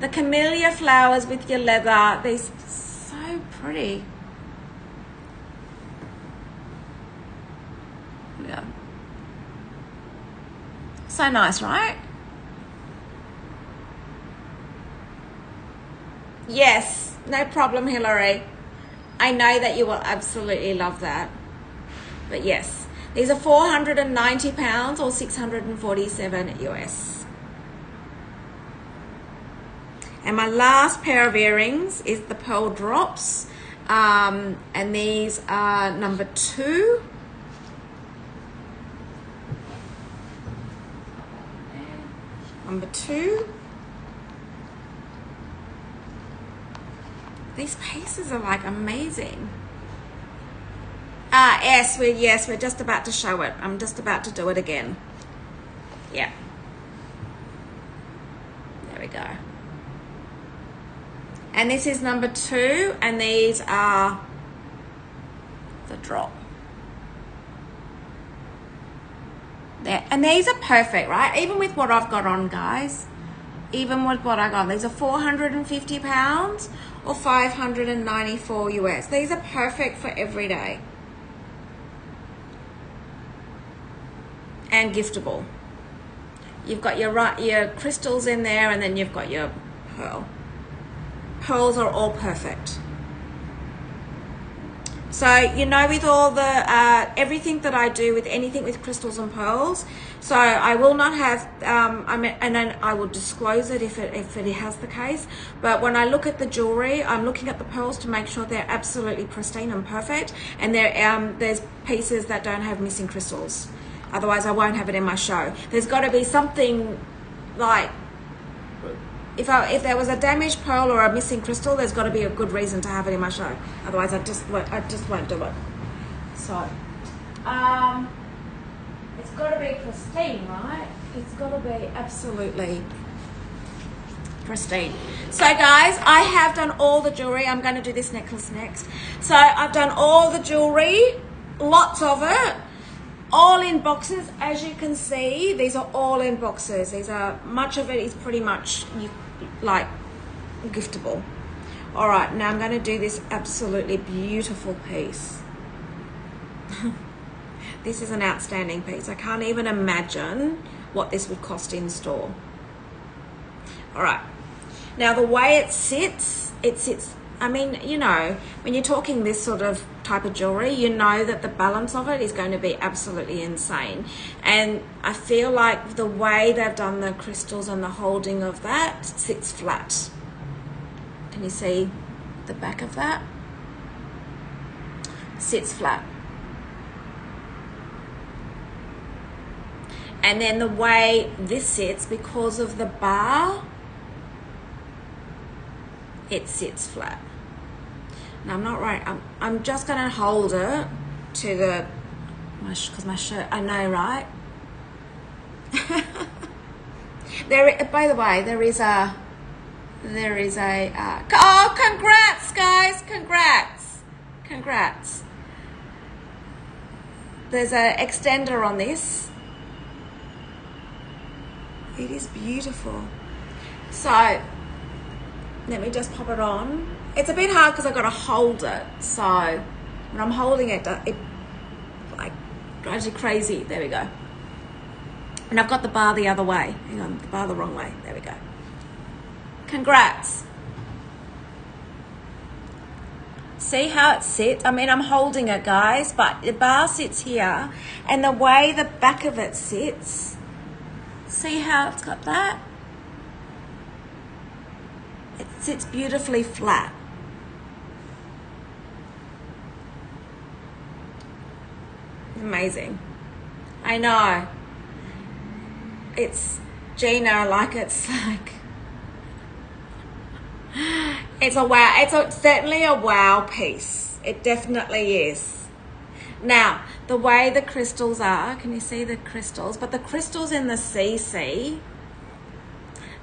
The camellia flowers with your leather. These so pretty. Yeah. So nice, right? Yes, no problem, Hillary. I know that you will absolutely love that. But yes, these are £490 or 647 US. And my last pair of earrings is the pearl drops. And these are number 2. Number 2. These pieces are like amazing. Yes, we're just about to show it. I'm just about to do it again. Yeah. There we go. And this is number 2, and these are the drop. There. And these are perfect, right? Even with what I've got on, guys. Even with what I got. These are £450 or 594 US. These are perfect for every day. And giftable. You've got your crystals in there, and then you've got your pearl. Pearls are all perfect. So, you know, with all the, everything that I do with anything with crystals and pearls, so I will not have, and then I will disclose it if it has the case. But when I look at the jewelry, I'm looking at the pearls to make sure they're absolutely pristine and perfect. And there's pieces that don't have missing crystals. Otherwise, I won't have it in my show. There's got to be something like, if there was a damaged pearl or a missing crystal, there's got to be a good reason to have it in my show. Otherwise, I just won't do it. So, it's got to be pristine, right? It's got to be absolutely pristine. So, guys, I have done all the jewelry. I'm going to do this necklace next. So, I've done all the jewelry, lots of it. All in boxes, as you can see. These are all in boxes. Much of it is pretty much like giftable. All right, now I'm going to do this absolutely beautiful piece. This is an outstanding piece. I can't even imagine what this would cost in store. All right, now the way it sits, I mean, you know, when you're talking this sort of type of jewelry, you know that the balance of it is going to be absolutely insane. And I feel like the way they've done the crystals and the holding of that sits flat. Can you see the back of that? Sits flat. And then the way this sits, because of the bar, it sits flat. Now, I'm not right. I'm just going to hold it to because my shirt, I know, right? By the way, there is a, oh, congrats, guys. Congrats. There's an extender on this. It is beautiful. So, let me just pop it on. It's a bit hard because I've got to hold it. So when I'm holding it, it like drives you crazy. There we go. And I've got the bar the other way. Hang on, the bar the wrong way. There we go. Congrats. See how it sits? I mean, I'm holding it, guys, but the bar sits here. And the way the back of it sits, see how it's got that? It sits beautifully flat. Amazing. I know. It's Gina, like it's a wow. It's certainly a wow piece. It definitely is. Now, the way the crystals are, can you see the crystals? But the crystals in the CC,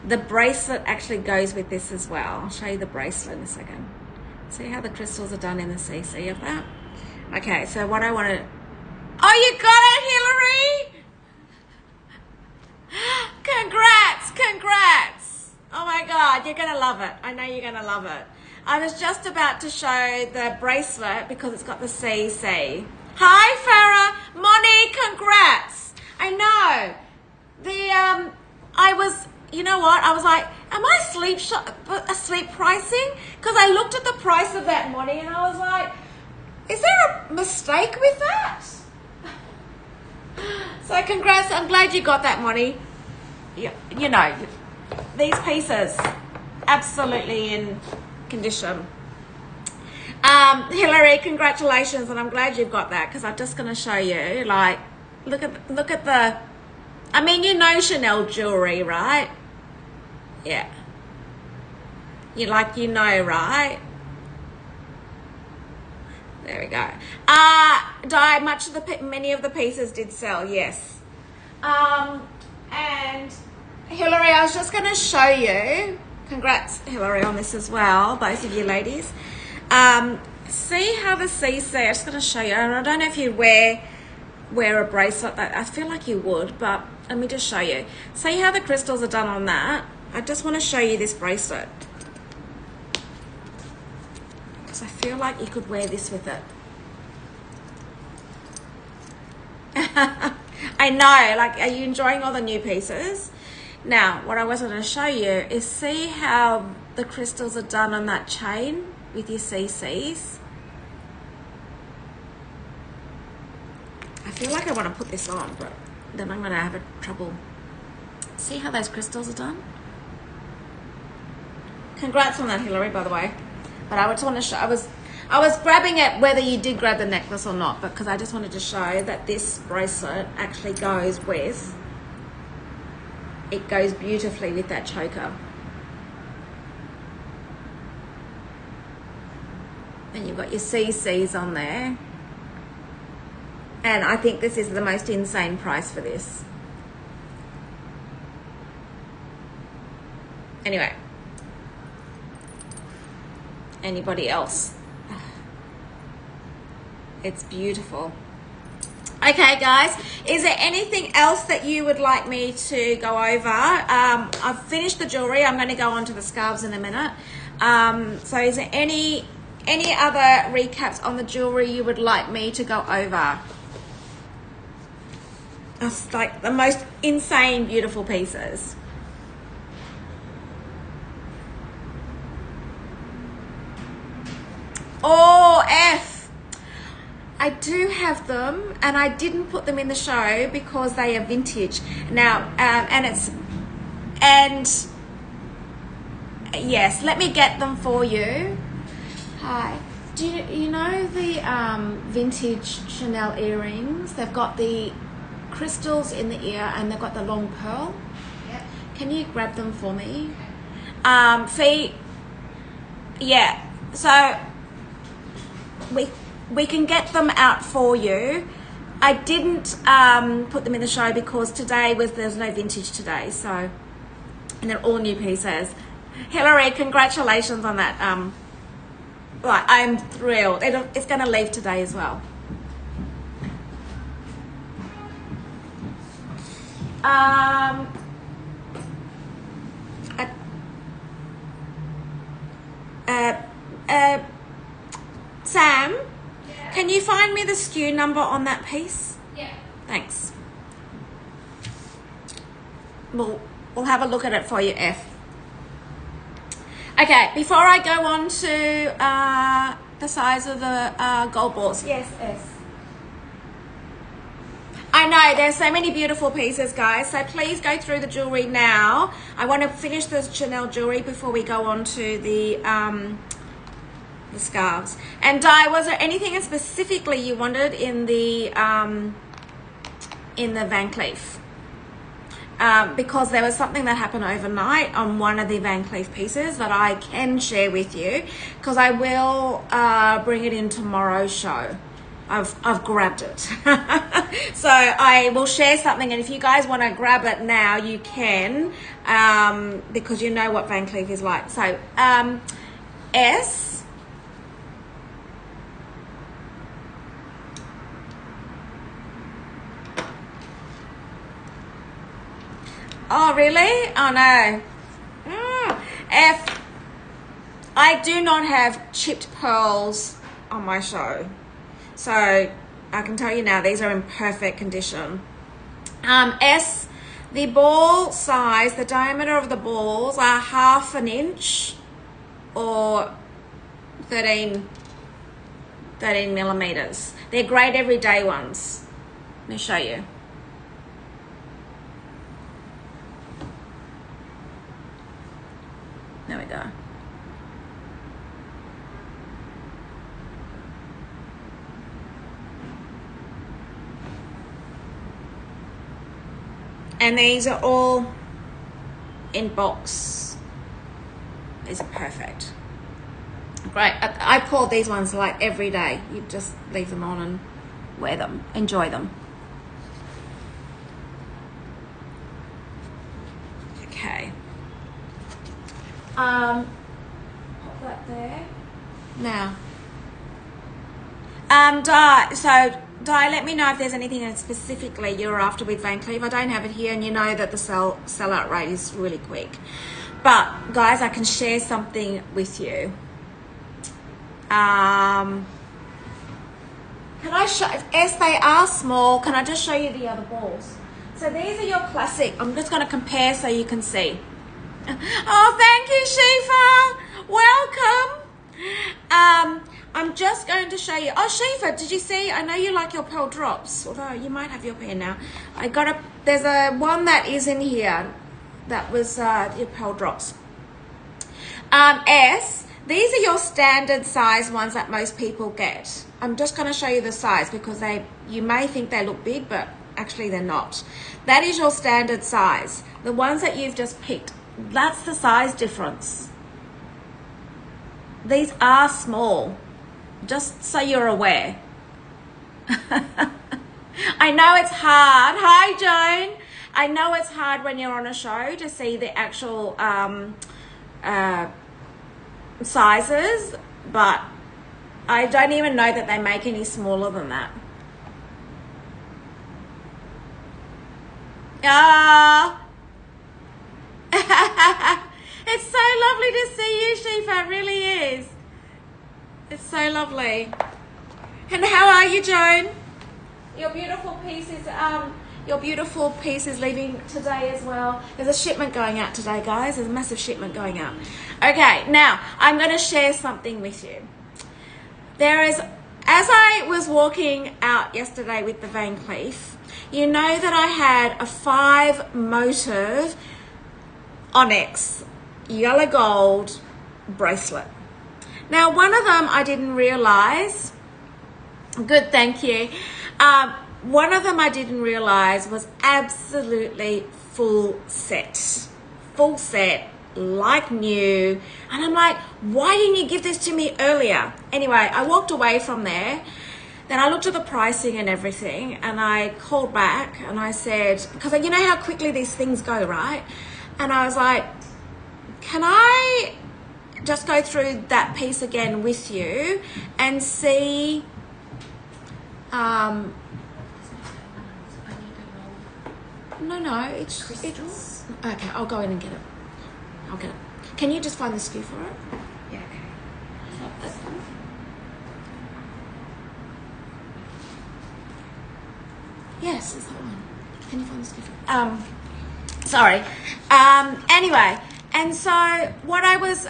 the bracelet actually goes with this as well. I'll show you the bracelet in a second. See how the crystals are done in the CC of that? Okay, so what I want to... Oh, you got it, Hillary! Congrats, congrats. Oh my God, you're gonna love it. I know you're gonna love it. I was just about to show the bracelet because it's got the CC. Hi, Farah. Moni, congrats. I know. You know what? I was like, am I asleep pricing? Because I looked at the price of that, Moni, and I was like, is there a mistake with that? So congrats. I'm glad you got that, Moni. You know, these pieces, absolutely in condition. Hillary, congratulations, and I'm glad you've got that because I'm just going to show you, like, look at the, I mean, you know Chanel jewelry, right? Yeah. You know, right? There we go. Many of the pieces did sell, yes. And Hillary, I was just going to show you, congrats Hillary on this as well, both of you ladies. See how the CC, I'm just going to show you, and I don't know if you wear a bracelet, I feel like you would, but let me just show you. See how the crystals are done on that? I just want to show you this bracelet. Because I feel like you could wear this with it. I know, like, are you enjoying all the new pieces? Now, what I was going to show you is see how the crystals are done on that chain with your CCs. I feel like I want to put this on, but then I'm going to have trouble. See how those crystals are done? Congrats on that, Hillary, by the way. But I just want to show, I was grabbing it whether you did grab the necklace or not, because I just wanted to show that this bracelet actually goes with, it goes beautifully with that choker. And you've got your CCs on there. And I think this is the most insane price for this. Anyway. Anybody else? It's beautiful. Okay, guys, is there anything else that you would like me to go over? I've finished the jewelry. I'm going to go on to the scarves in a minute. So is there any other recaps on the jewelry you would like me to go over? It's like the most insane, beautiful pieces. Oh, F. I do have them, and I didn't put them in the show because they are vintage. Now, yes, let me get them for you. Hi. Do you know the vintage Chanel earrings? They've got the crystals in the ear and they've got the long pearl. Yep. Can you grab them for me? Fee. Yeah. So we can get them out for you. I didn't put them in the show because there's no vintage today, so, and they're all new pieces. Hillary, congratulations on that. Like, I'm thrilled. It's going to leave today as well. Sam, yeah. Can you find me the SKU number on that piece? Yeah. Thanks. We'll have a look at it for you, F. Okay, before I go on to the size of the gold balls. Yes, S. I know, there's so many beautiful pieces, guys, so please go through the jewelry now. I want to finish the Chanel jewelry before we go on to the scarves. And Di, was there anything specifically you wanted in the Van Cleef? Because there was something that happened overnight on one of the Van Cleef pieces that I can share with you, because I will bring it in tomorrow's show. I've grabbed it. So I will share something, and if you guys want to grab it now, you can, because you know what Van Cleef is like. So S. Oh, really? Oh, no. F. I do not have chipped pearls on my show. So I can tell you now, these are in perfect condition. S, the ball size, the diameter of the balls are 1/2 inch or 13 millimeters. They're great everyday ones. Let me show you. There we go. And these are all in box. These are perfect. Great. I pour these ones like every day. You just leave them on and wear them. Enjoy them. Okay. Pop that there. Now. Di, let me know if there's anything that specifically you're after with Van Cleef. I don't have it here, and you know that the sellout rate is really quick. But guys, I can share something with you. Can I show? Yes, they are small. Can I just show you the other balls? So these are your classic. I'm just going to compare so you can see. Oh, thank you, Shifa. Welcome. I'm just going to show you. Oh, Shifa, did you see? I know you like your pearl drops, although you might have your pair now. There's a one that is in here. That was your pearl drops. S, these are your standard size ones that most people get. I'm just going to show you the size because you may think they look big, but actually they're not. That is your standard size. The ones that you've just picked, that's the size difference. These are small, just so you're aware. I know it's hard. Hi, Joan. I know it's hard when you're on a show to see the actual sizes, but I don't even know that they make any smaller than that. It's so lovely to see you, Shifa. It really is. It's so lovely. And how are you, Joan? Your beautiful piece is leaving today as well. There's a shipment going out today, guys. There's a massive shipment going out. Okay, now I'm going to share something with you. As I was walking out yesterday with the Van Cleef, you know that I had a 5 motive onyx yellow gold bracelet. Now, one of them I didn't realize. Good, thank you. One of them I didn't realize was absolutely full set, like new. And I'm like, why didn't you give this to me earlier? Anyway, I walked away from there. Then I looked at the pricing and everything, and I called back and I said, because you know how quickly these things go, right? And I was like, can I just go through that piece again with you and see no, it's okay, I'll go in and get it. I'll get it. Can you just find the SKU for it? Yeah, okay. Yes, it's that one. Can you find the SKU for it? Sorry. Anyway, and so what I was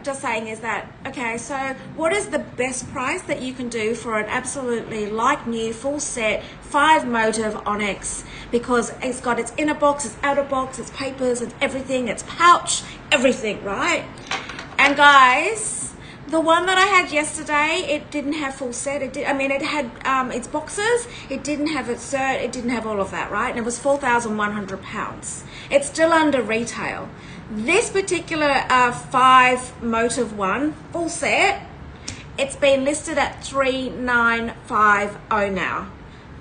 just saying is that, okay, so what is the best price that you can do for an absolutely like new full set 5 motive onyx, because it's got its inner box, its outer box, its papers, it's everything, its pouch, everything, right? And guys, the one that I had yesterday, it didn't have full set. It had its boxes. It didn't have its cert. It didn't have all of that, right? And it was £4,100. It's still under retail. This particular 5 motive one, full set, It's been listed at 3950 now.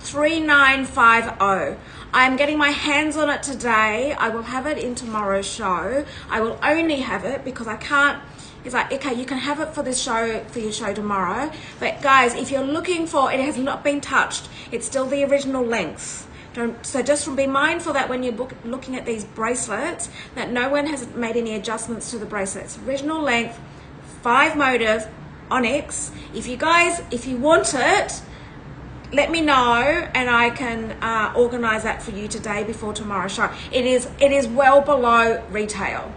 3950. I'm getting my hands on it today. I will have it in tomorrow's show. I will only have it because I can't. It's like, okay, you can have it for this show, for your show tomorrow. But guys, if you're looking for, it has not been touched. It's still the original length. So just be mindful that when you're looking at these bracelets, that no one has made any adjustments to the bracelets. Original length, 5 motive, onyx. If you guys, if you want it, let me know and I can organize that for you today before tomorrow's show. It is well below retail.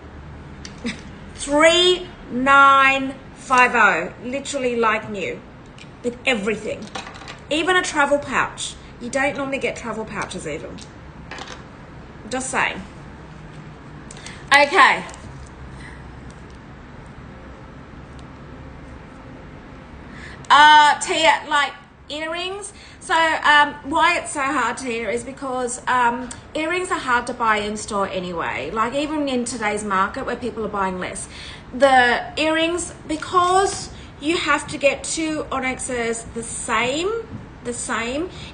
3950, literally like new, with everything, even a travel pouch. You don't normally get travel pouches even. Just saying. Okay. Tia, like earrings. So why it's so hard to hear is because earrings are hard to buy in store anyway. Like even in today's market where people are buying less, the earrings, because you have to get 2 onyxes the same,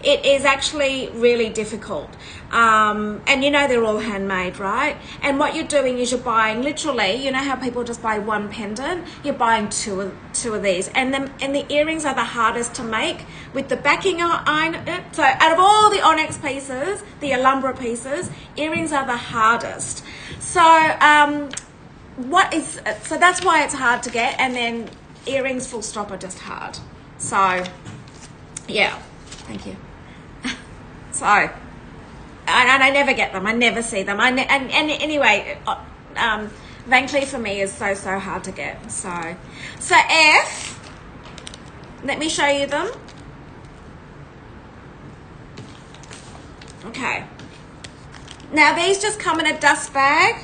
it is actually really difficult. And you know they're all handmade, right? And what you're doing is you're buying literally, you know how people just buy 1 pendant, you're buying two of these, and the earrings are the hardest to make with the backing iron. So out of all the onyx pieces, the Alhambra pieces, earrings are the hardest. So so that's why it's hard to get, and then earrings full stop are just hard. So yeah, thank you. So, and I never get them. I never see them. And anyway, Van Cleef for me is so hard to get. So F, let me show you them. Okay. Now these just come in a dust bag.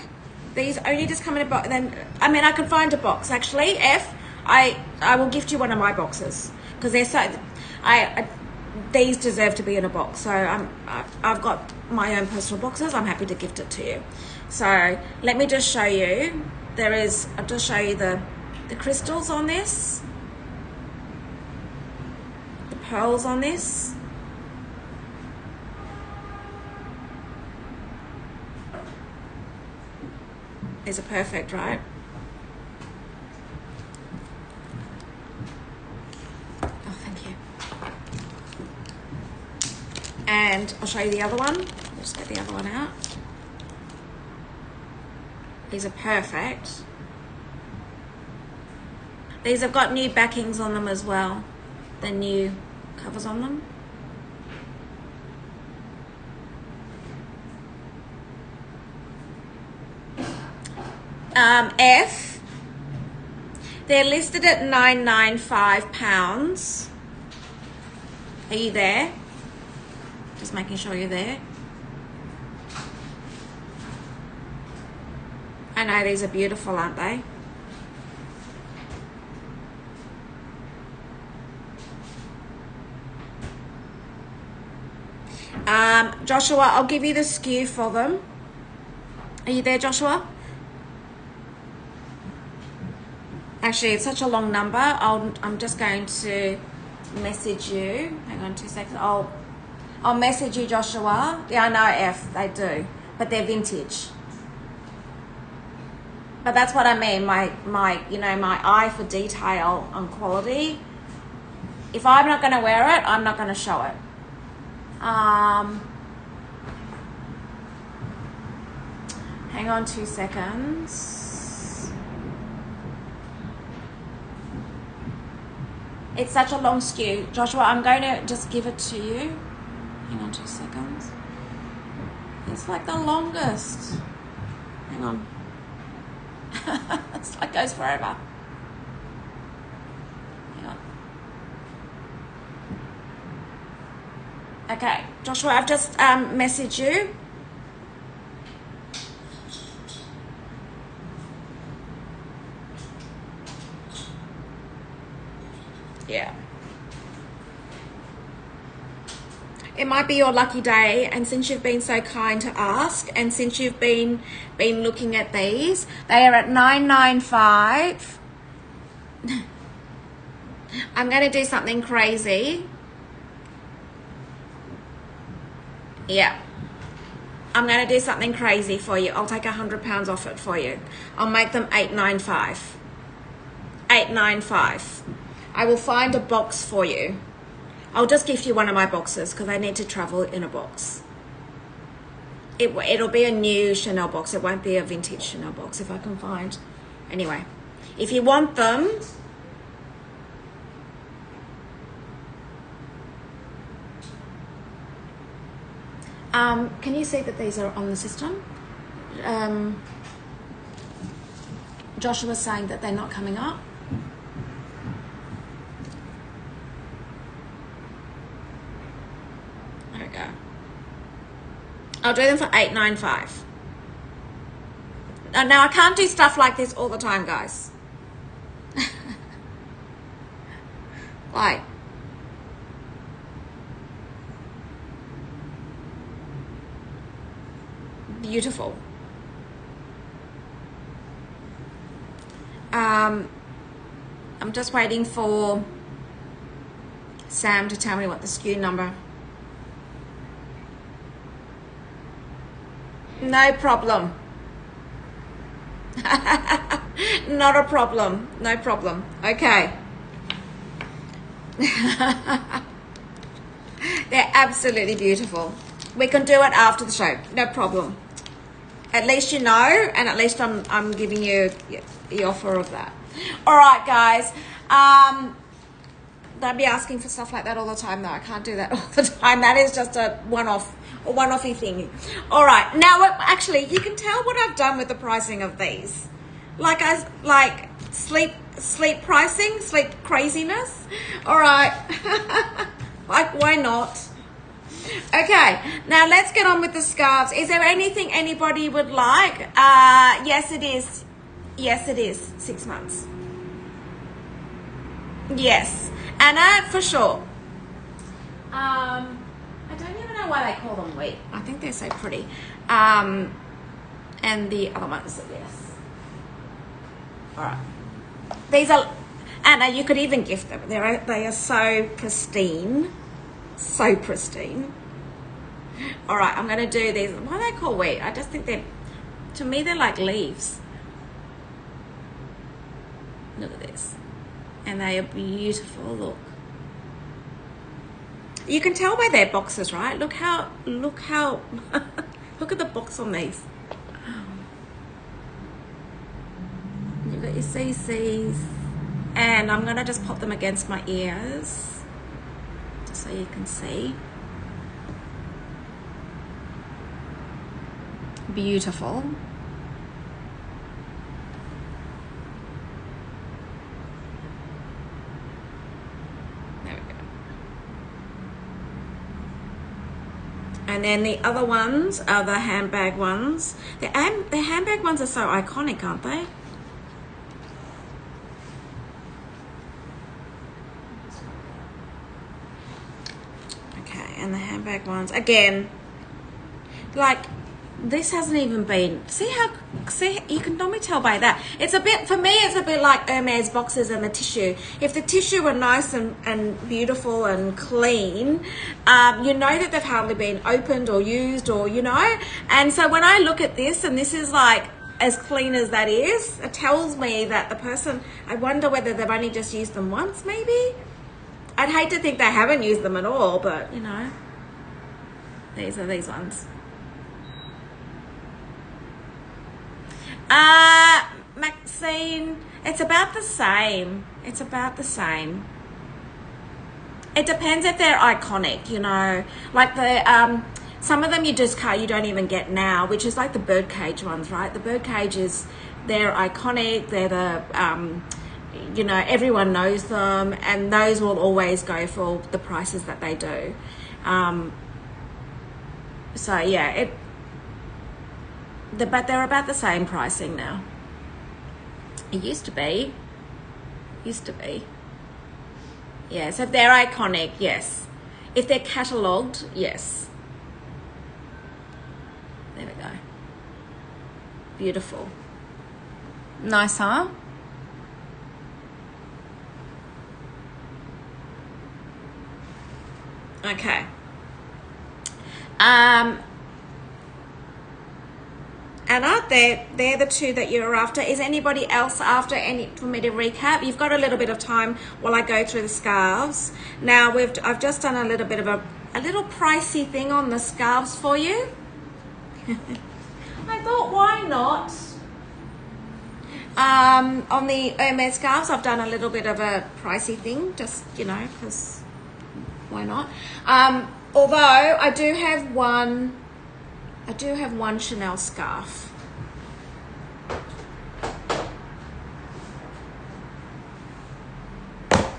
These only just come in a box. Then I mean I can find a box actually. F, I will gift you one of my boxes because they're so. These deserve to be in a box, so I've got my own personal boxes. I'm happy to gift it to you. So let me just show you. I'll just show you the crystals on this, the pearls on this. These are perfect, right? And I'll show you the other one. I'll just get the other one out. These are perfect. These have got new backings on them as well. The new covers on them. F, they're listed at £995. Are you there? Just making sure you're there. I know these are beautiful, aren't they? Joshua, I'll give you the SKU for them. Are you there, Joshua? Actually, it's such a long number. I'm just going to message you. Hang on 2 seconds. I'll message you, Joshua. Yeah, I know F, they do, but they're vintage. But that's what I mean, my eye for detail on quality. If I'm not going to wear it, I'm not going to show it. Hang on 2 seconds. It's such a long SKU. Joshua, I'm going to just give it to you. Hang on 2 seconds. It's like the longest. Hang on. It's like goes forever. Hang on. Okay, Joshua, I've just messaged you. Yeah. It might be your lucky day, and since you've been so kind to ask, and since you've been looking at these, they are at $995. I'm going to do something crazy. Yeah. I'm going to do something crazy for you. I'll take £100 off it for you. I'll make them $8.95. $8.95. I will find a box for you. I'll just gift you one of my boxes because I need to travel in a box. It'll be a new Chanel box. It won't be a vintage Chanel box if I can find. Anyway, if you want them, can you see that these are on the system? Joshua's saying that they're not coming up. There we go. I'll do them for $8.95. Now I can't do stuff like this all the time, guys. Like, beautiful. I'm just waiting for Sam to tell me what the SKU number. No problem. Not a problem. No problem. Okay. They're absolutely beautiful. We can do it after the show. No problem. At least you know, and at least I'm giving you the offer of that. All right, guys. Don't be asking for stuff like that all the time, though. I can't do that all the time. That is just a one-offy thing. All right. Now, actually, you can tell what I've done with the pricing of these. Like sleep pricing, sleep craziness. All right. Like, why not? Okay, now let's get on with the scarves. Is there anything anybody would like? Yes, it is. Yes, it is. 6 months. Yes, Anna, for sure. I don't even know why they call them wheat. I think they're so pretty. And the other ones, yes. All right. These are, Anna, you could even gift them. They are so pristine. So pristine. All right, I'm going to do these. Why are they called wheat? I just think to me, they're like leaves. Look at this. And they are beautiful. Look. You can tell by their boxes, right? Look look at the box on these. You've got your CCs. And I'm going to just pop them against my ears, just so you can see. Beautiful. There we go. And then the other ones are the handbag ones. The handbag ones are so iconic, aren't they? Okay, and the handbag ones again, like, this hasn't even been, see you can normally tell by that. It's a bit, for me, it's a bit like Hermès boxes and the tissue. If the tissue were nice and beautiful and clean, you know that they've hardly been opened or used, or, you know. And so when I look at this, and this is like as clean as that is, it tells me that the person, I wonder whether they've only just used them once, maybe. I'd hate to think they haven't used them at all, but, you know, these are these ones. Maxine, it's about the same. It's about the same. It depends if they're iconic, you know, like the some of them you don't even get now, which is like the birdcage ones, right? The birdcage they're iconic. They're the you know, everyone knows them, and those will always go for the prices that they do. So yeah, but they're about the same pricing now. It used to be. Yeah, so if they're iconic, yes. If they're catalogued, yes. There we go. Beautiful. Nice, huh? Okay. Anna, they're the two that you're after. Is anybody else after any for me to recap? You've got a little bit of time while I go through the scarves. Now I've just done a little bit of a little pricey thing on the scarves for you. I thought, why not? On the Hermès scarves, I've done a little bit of a pricey thing, just, you know, because why not? Although I do have one Chanel scarf.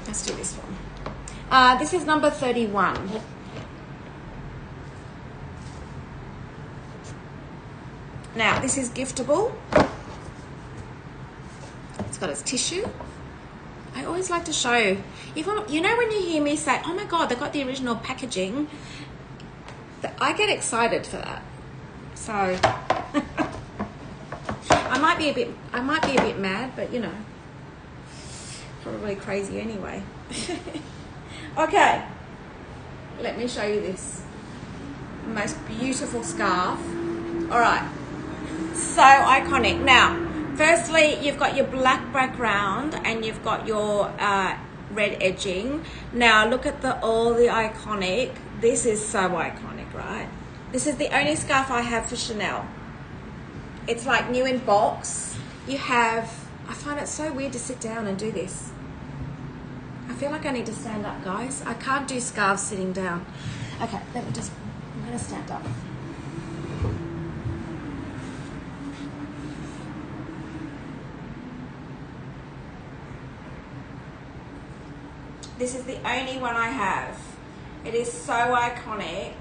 Let's do this one. This is number 31. Now, this is giftable. It's got its tissue. I always like to show, even, you know, when you hear me say, oh my God, they got the original packaging, I get excited for that. So I might be a bit mad, but you know, probably crazy anyway. Okay, let me show you this most beautiful scarf. All right, so iconic. Now, firstly, you've got your black background and you've got your red edging. Now look at all the iconic. This is so iconic, right? This is the only scarf I have for Chanel. It's like new in box. You have, I find it so weird to sit down and do this. I feel like I need to stand up, guys. I can't do scarves sitting down. Okay, I'm gonna stand up. This is the only one I have. It is so iconic.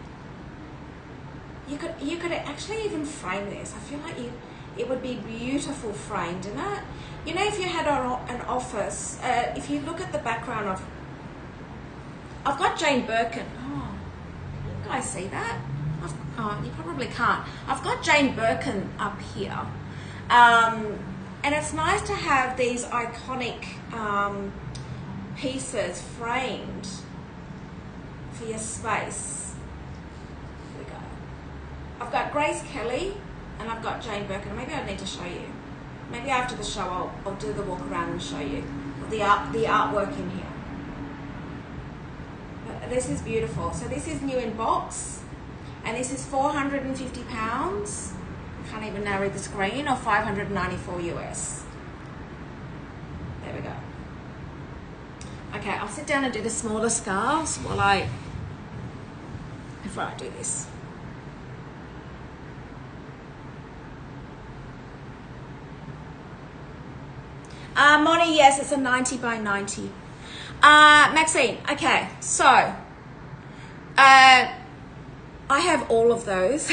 You could actually even frame this. I feel like it would be beautiful framed, isn't it? You know, if you had an office, if you look at the background of, I've got Jane Birkin. Oh, you guys see that? Oh, you probably can't. I've got Jane Birkin up here. And it's nice to have these iconic pieces framed for your space. Here we go. I've got Grace Kelly and I've got Jane Birkin. Maybe I need to show you. Maybe after the show I'll do the walk around and show you the artwork in here. But this is beautiful. So this is new in box and this is £450. I can't even now read the screen, or 594 US. There we go. Okay, I'll sit down and do the smaller scarves before I do this. Moni, yes, it's a 90 by 90. Maxine, okay, so I have all of those.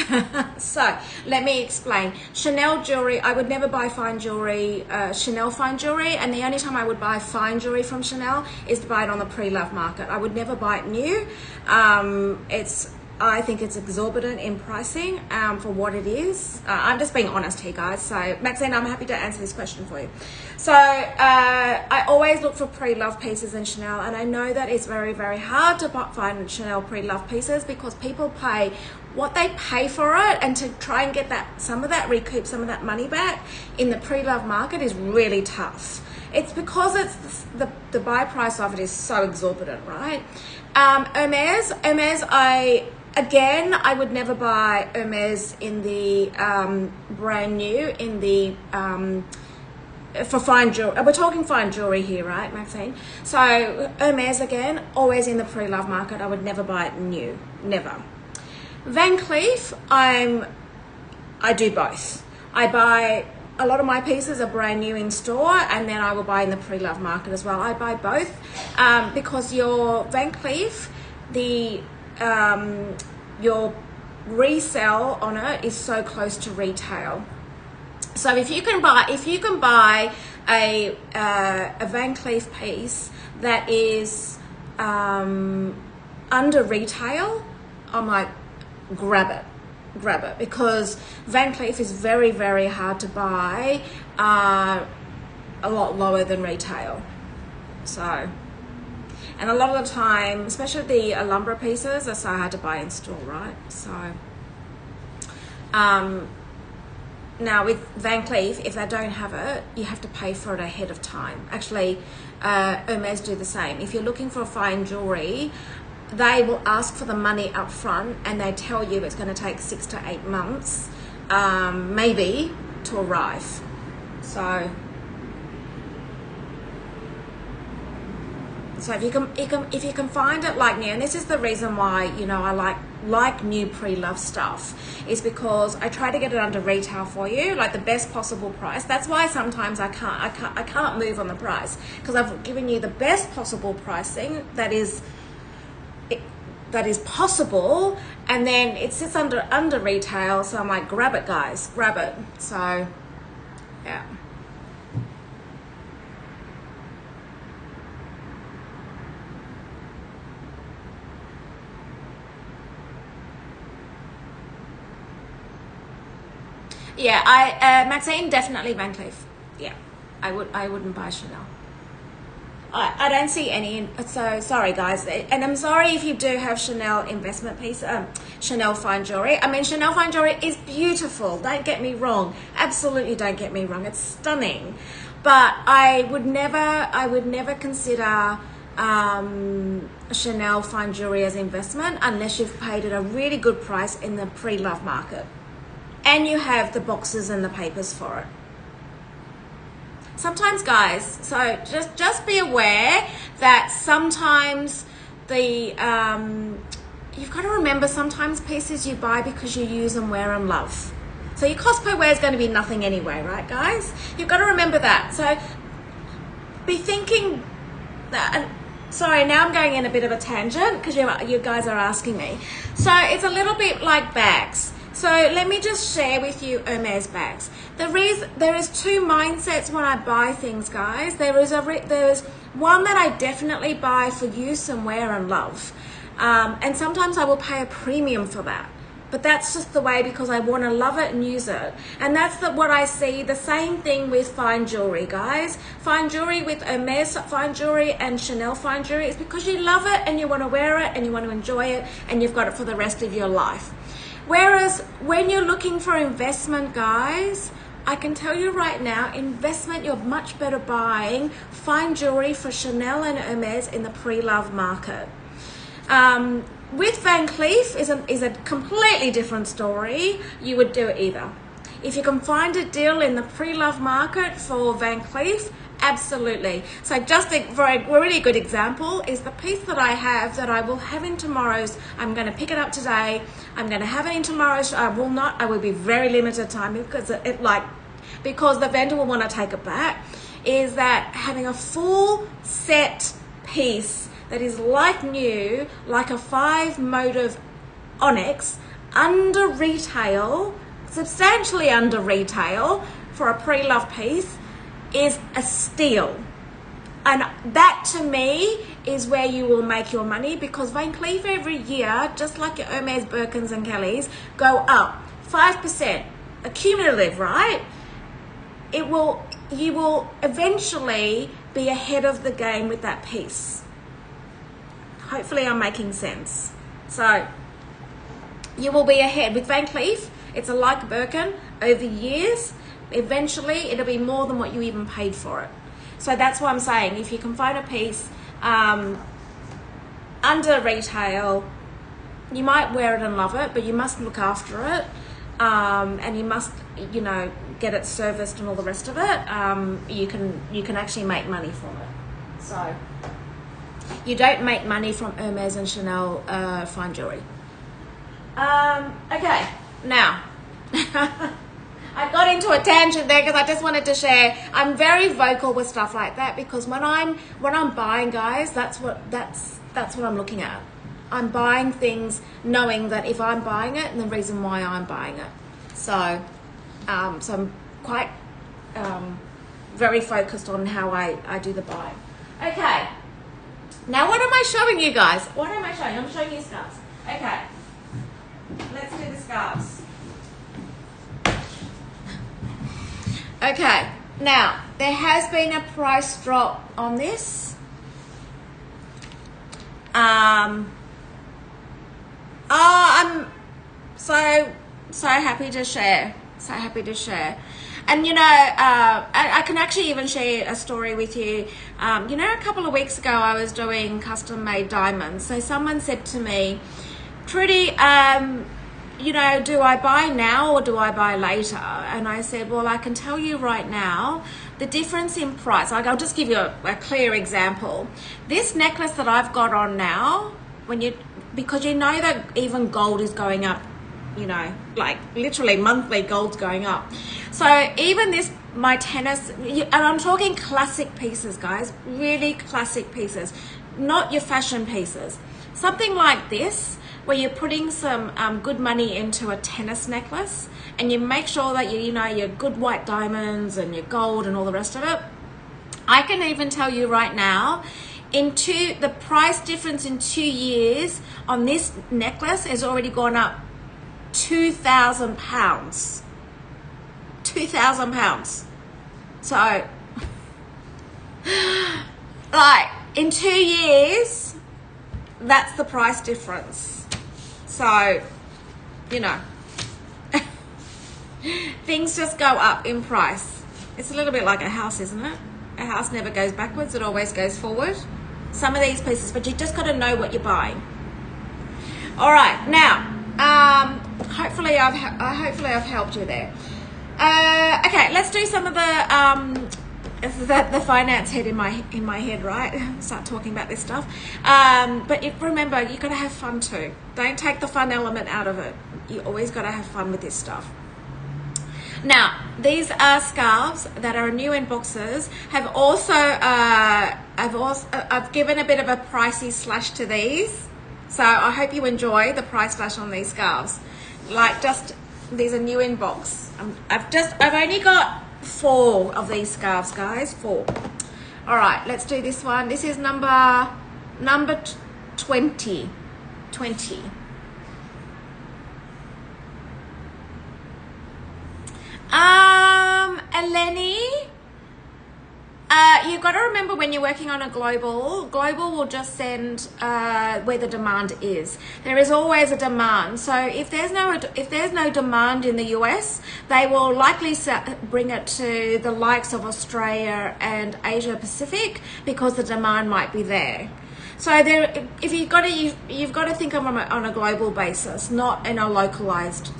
So let me explain. Chanel jewelry, I would never buy fine jewelry, Chanel fine jewelry, and the only time I would buy fine jewelry from Chanel is to buy it on the pre-love market. I would never buy it new. I think it's exorbitant in pricing for what it is. I'm just being honest here, guys. So Maxine, I'm happy to answer this question for you. So I always look for pre-love pieces in Chanel, and I know that it's very, very hard to find Chanel pre-love pieces because people pay what they pay for it, and to try and get recoup some of that money back in the pre-love market is really tough. It's because it's the buy price of it is so exorbitant, right? Hermès, I would never buy Hermès in the brand new, in the for fine jewelry. We're talking fine jewelry here, right, Maxine? So Hermès, again, always in the pre-love market. I would never buy it new, never. Van Cleef, I do both. I buy, a lot of my pieces are brand new in store, and then I will buy in the pre-love market as well. I buy both because your Van Cleef, your resale on it is so close to retail. So if you can buy a Van Cleef piece that is under retail, I'm like, grab it, because Van Cleef is very, very hard to buy, a lot lower than retail. So, And a lot of the time, especially the Alhambra pieces, are so hard to buy in store, right? So, now with Van Cleef, if they don't have it, you have to pay for it ahead of time. Actually, Hermès do the same. If you're looking for fine jewelry, they will ask for the money up front, and they tell you it's going to take 6 to 8 months, maybe, to arrive. So if you can find it like new, and this is the reason why, you know, I like new pre-love stuff, is because I try to get it under retail for you, like the best possible price. That's why sometimes I can't move on the price, because I've given you the best possible pricing that is possible, and then it sits under retail. So I'm like, grab it, guys, grab it. So yeah. Yeah, Maxine, definitely Van Cleef. Yeah, I wouldn't buy Chanel. I don't see any, so sorry guys, and I'm sorry if you do have Chanel investment piece, Chanel fine jewelry. I mean, Chanel fine jewelry is beautiful, don't get me wrong, absolutely don't get me wrong, it's stunning, but I would never consider Chanel fine jewelry as investment unless you've paid at a really good price in the pre-love market and you have the boxes and the papers for it. Sometimes, guys, so just be aware that sometimes the you've got to remember, sometimes pieces you buy because you use and wear and love. So your cost per wear is going to be nothing anyway, right, guys? You've got to remember that. So be thinking that. Sorry, now I'm going in a bit of a tangent because you guys are asking me. So it's a little bit like bags. So let me just share with you Hermès bags. There is two mindsets when I buy things, guys. There is one that I definitely buy for use and wear and love, and sometimes I will pay a premium for that. But that's just the way, because I want to love it and use it. And that's what I see. The same thing with fine jewelry, guys. Fine jewelry with Hermès fine jewelry and Chanel fine jewelry is because you love it and you want to wear it and you want to enjoy it and you've got it for the rest of your life. Whereas when you're looking for investment, guys, I can tell you right now, investment, you're much better buying fine jewelry for Chanel and Hermès in the pre-love market. With Van Cleef is a completely different story. You would do it either. If you can find a deal in the pre-love market for Van Cleef, absolutely. So just for a really good example is the piece that I have that I will have in tomorrow's. I'm going to pick it up today. I'm going to have it in tomorrow's. I will be very limited time because because the vendor will want to take it back. Is that having a full set piece that is like new, like a 5-motive onyx, under retail, substantially under retail for a pre-love piece, is a steal. And that to me is where you will make your money, because Van Cleef every year, just like your Hermès, Birkins and Kellys, go up 5%, accumulative, right? You will eventually be ahead of the game with that piece. Hopefully I'm making sense. So you will be ahead with Van Cleef. It's a like Birkin over years. Eventually it'll be more than what you even paid for it. So that's what I'm saying. If you can find a piece under retail, you might wear it and love it, but you must look after it, and you must, get it serviced and all the rest of it. You can actually make money from it. So you don't make money from Hermès and Chanel fine jewelry. Okay, now I got into a tangent there because I just wanted to share. I'm very vocal with stuff like that because when I'm buying, guys, that's what I'm looking at. I'm buying things knowing that if I'm buying it, and the reason why I'm buying it. So I'm quite very focused on how I do the buying. Okay. Now what am I showing you guys? What am I showing? I'm showing you scarves. Okay. Let's do the scarves. Okay. Now, there has been a price drop on this. I'm so happy to share. So happy to share. And you know, I can actually even share a story with you. You know, a couple of weeks ago I was doing custom made diamonds. So someone said to me, Trudi, you know, do I buy now or do I buy later? And I said, well, I can tell you right now the difference in price. I'll just give you a clear example. This necklace that I've got on now, because you know that even gold is going up, you know, like literally monthly gold's going up. So even this, my tennis, and I'm talking classic pieces, guys, really classic pieces, not your fashion pieces. Something like this, where you're putting some good money into a tennis necklace, and you make sure that you know your good white diamonds and your gold and all the rest of it. I can even tell you right now, the price difference in 2 years on this necklace has already gone up £2,000. £2,000. So, like in 2 years, that's the price difference. So, you know, things just go up in price. It's a little bit like a house, isn't it? A house never goes backwards, it always goes forward. Some of these pieces, but you just got to know what you're buying. All right, now, hopefully I've helped you there. Okay, let's do some of the finance head in my head, right? Start talking about this stuff. But remember, you got to have fun too. Don't take the fun element out of it. You always got to have fun with this stuff. Now, these are scarves that are new in boxes. Have also, I've given a bit of a pricey slash to these. So I hope you enjoy the price slash on these scarves. Like, just, these are new in box. I've only got 4 of these scarves, guys, 4. All right, let's do this one. This is number 20. Eleni, you've got to remember when you're working on a global will just send where the demand is. There is always a demand. So if there's no demand in the US, they will likely bring it to the likes of Australia and Asia Pacific, because the demand might be there. So you've got to think of them on a global basis, not in a localized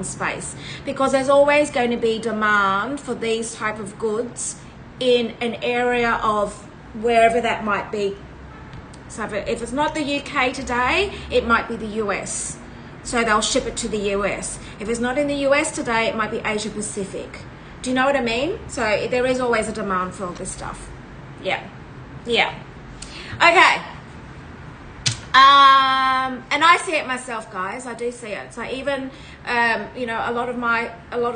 space, because there's always going to be demand for these type of goods in an area of wherever that might be. So if it's not the UK today, it might be the US. So they'll ship it to the US. If it's not in the US today, it might be Asia Pacific. Do you know what I mean? So there is always a demand for all this stuff. Yeah. Okay. And I see it myself, guys. I do see it. So even, you know, a lot of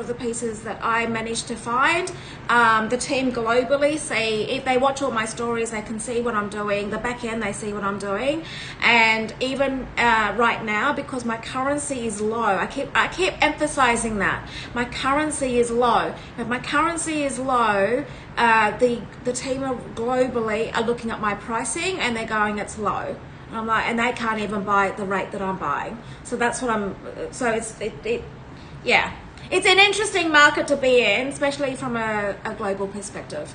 the pieces that I managed to find, the team globally see, if they watch all my stories, they can see what I'm doing. The back end, they see what I'm doing. And even right now, because my currency is low, I keep emphasizing that my currency is low. If my currency is low, the team globally are looking at my pricing and they're going, it's low. I'm like, and they can't even buy at the rate that I'm buying. So that's what yeah. It's an interesting market to be in, especially from a global perspective.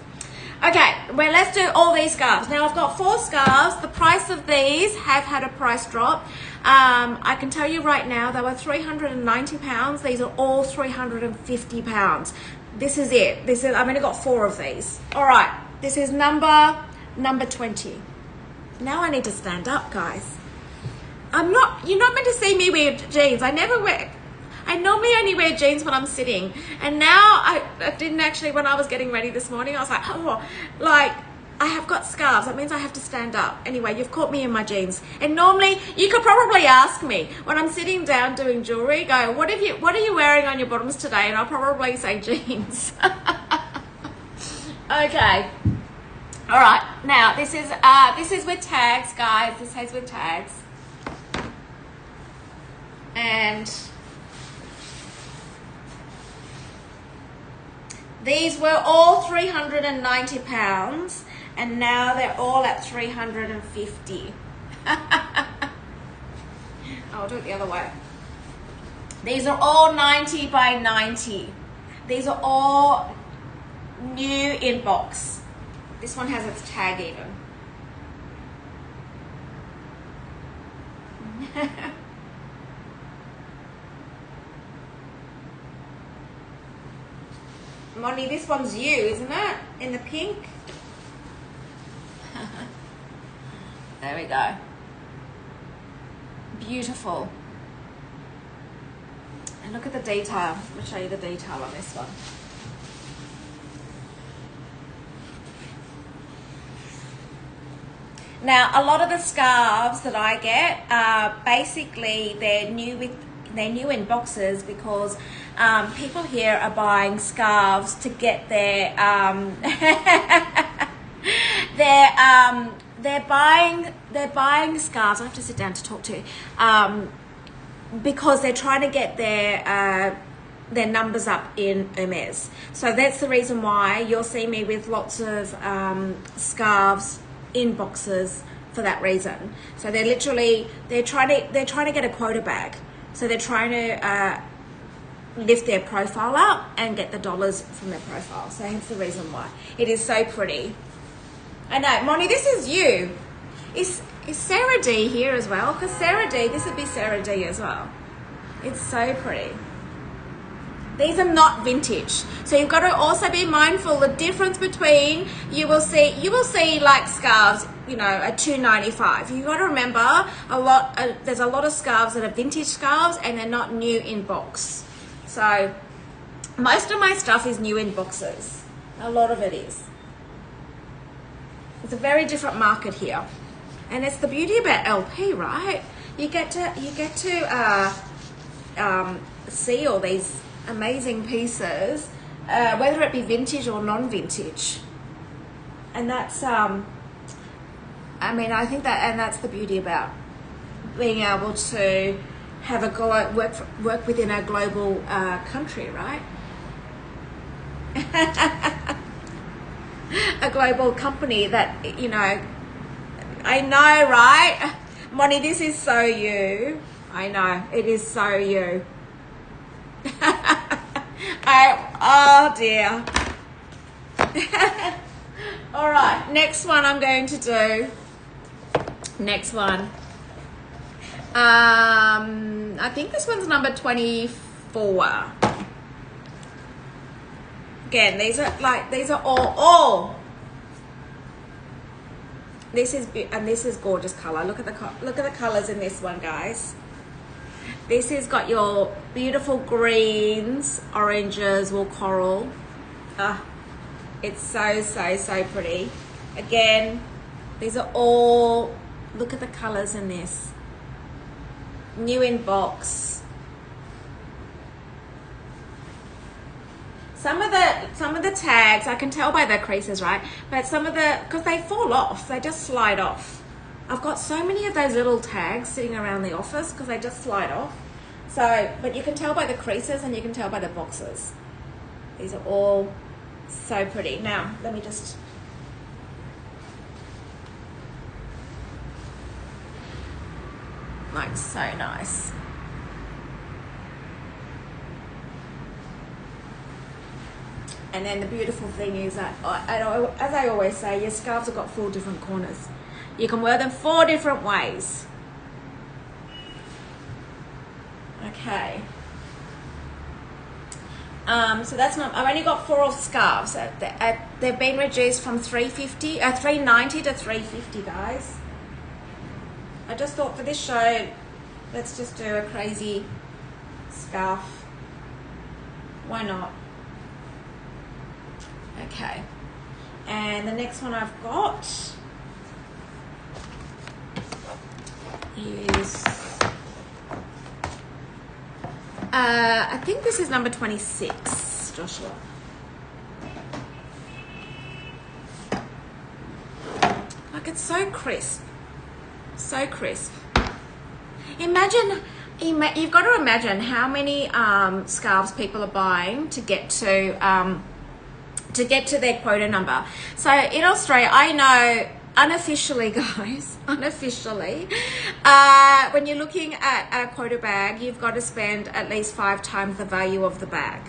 Okay, well, let's do all these scarves. Now I've got 4 scarves. The price of these have had a price drop. I can tell you right now, they were £390. These are all £350. This is it. I've only got 4 of these. All right, this is number 20. Now I need to stand up, guys. You're not meant to see me wear jeans. I normally only wear jeans when I'm sitting. And now I didn't actually, when I was getting ready this morning, I was like, oh, like, I have got scarves. That means I have to stand up. Anyway, you've caught me in my jeans. And normally, you could probably ask me when I'm sitting down doing jewelry, go, what are you wearing on your bottoms today? And I'll probably say jeans. Okay. All right, now this is with tags, guys. This has with tags, and these were all £390, and now they're all at 350. I'll do it the other way. These are all 90 by 90. These are all new in box. This one has its tag even. Moni, this one's you, isn't it? In the pink. There we go. Beautiful. And look at the detail. Let me show you the detail on this one. Now, a lot of the scarves that I get, basically they're new in boxes because people here are buying scarves to get their they're buying scarves. I have to sit down to talk to because they're trying to get their numbers up in Hermès. So that's the reason why you'll see me with lots of scarves in boxes for that reason. So they're trying to get a quota bag. So they're trying to lift their profile up and get the dollars from their profile. So hence the reason why. It is so pretty. I know, Moni, this is you. Is Sarah D here as well? Because Sarah D, this would be Sarah D as well. It's so pretty. These are not vintage. So you've got to also be mindful the difference between, you will see like scarves, you know, at $2.95. You've got to remember there's a lot of scarves that are vintage scarves and they're not new in box. So most of my stuff is new in boxes. A lot of it is. It's a very different market here. And it's the beauty about LP, right? You get to see all these amazing pieces, whether it be vintage or non-vintage, and that's I mean, I think that, and that's the beauty about being able to have a work within a global country, right? A global company that, you know, I know, right? Moni, this is so you. I know, it is so you. Oh dear. All right, next one I'm going to do. Next one. I think this one's number 24. Again, these are all. This is gorgeous color. Look at the colors in this one, guys. This has got your beautiful greens, oranges, or coral. It's so pretty. Again, these are all, look at the colors in this. New in box. Some of the tags, I can tell by the creases, right? But because they fall off, they just slide off. I've got so many of those little tags sitting around the office because they just slide off. So, but you can tell by the creases and you can tell by the boxes. These are all so pretty. Now, let me just... Like, so nice. And then the beautiful thing is that, as I always say, your scarves have got 4 different corners. You can wear them 4 different ways. Okay. So that's not, I've only got 4 scarves. They've been reduced from $390 to $350, guys. I just thought for this show, let's just do a crazy scarf. Why not? Okay. And the next one I've got is, I think this is number 26, Joshua. Like, it's so crisp. So crisp. Imagine, you've got to imagine how many scarves people are buying to get to their quota number. So in Australia, I know unofficially, guys, unofficially, when you're looking at a quota bag, you've got to spend at least 5 times the value of the bag.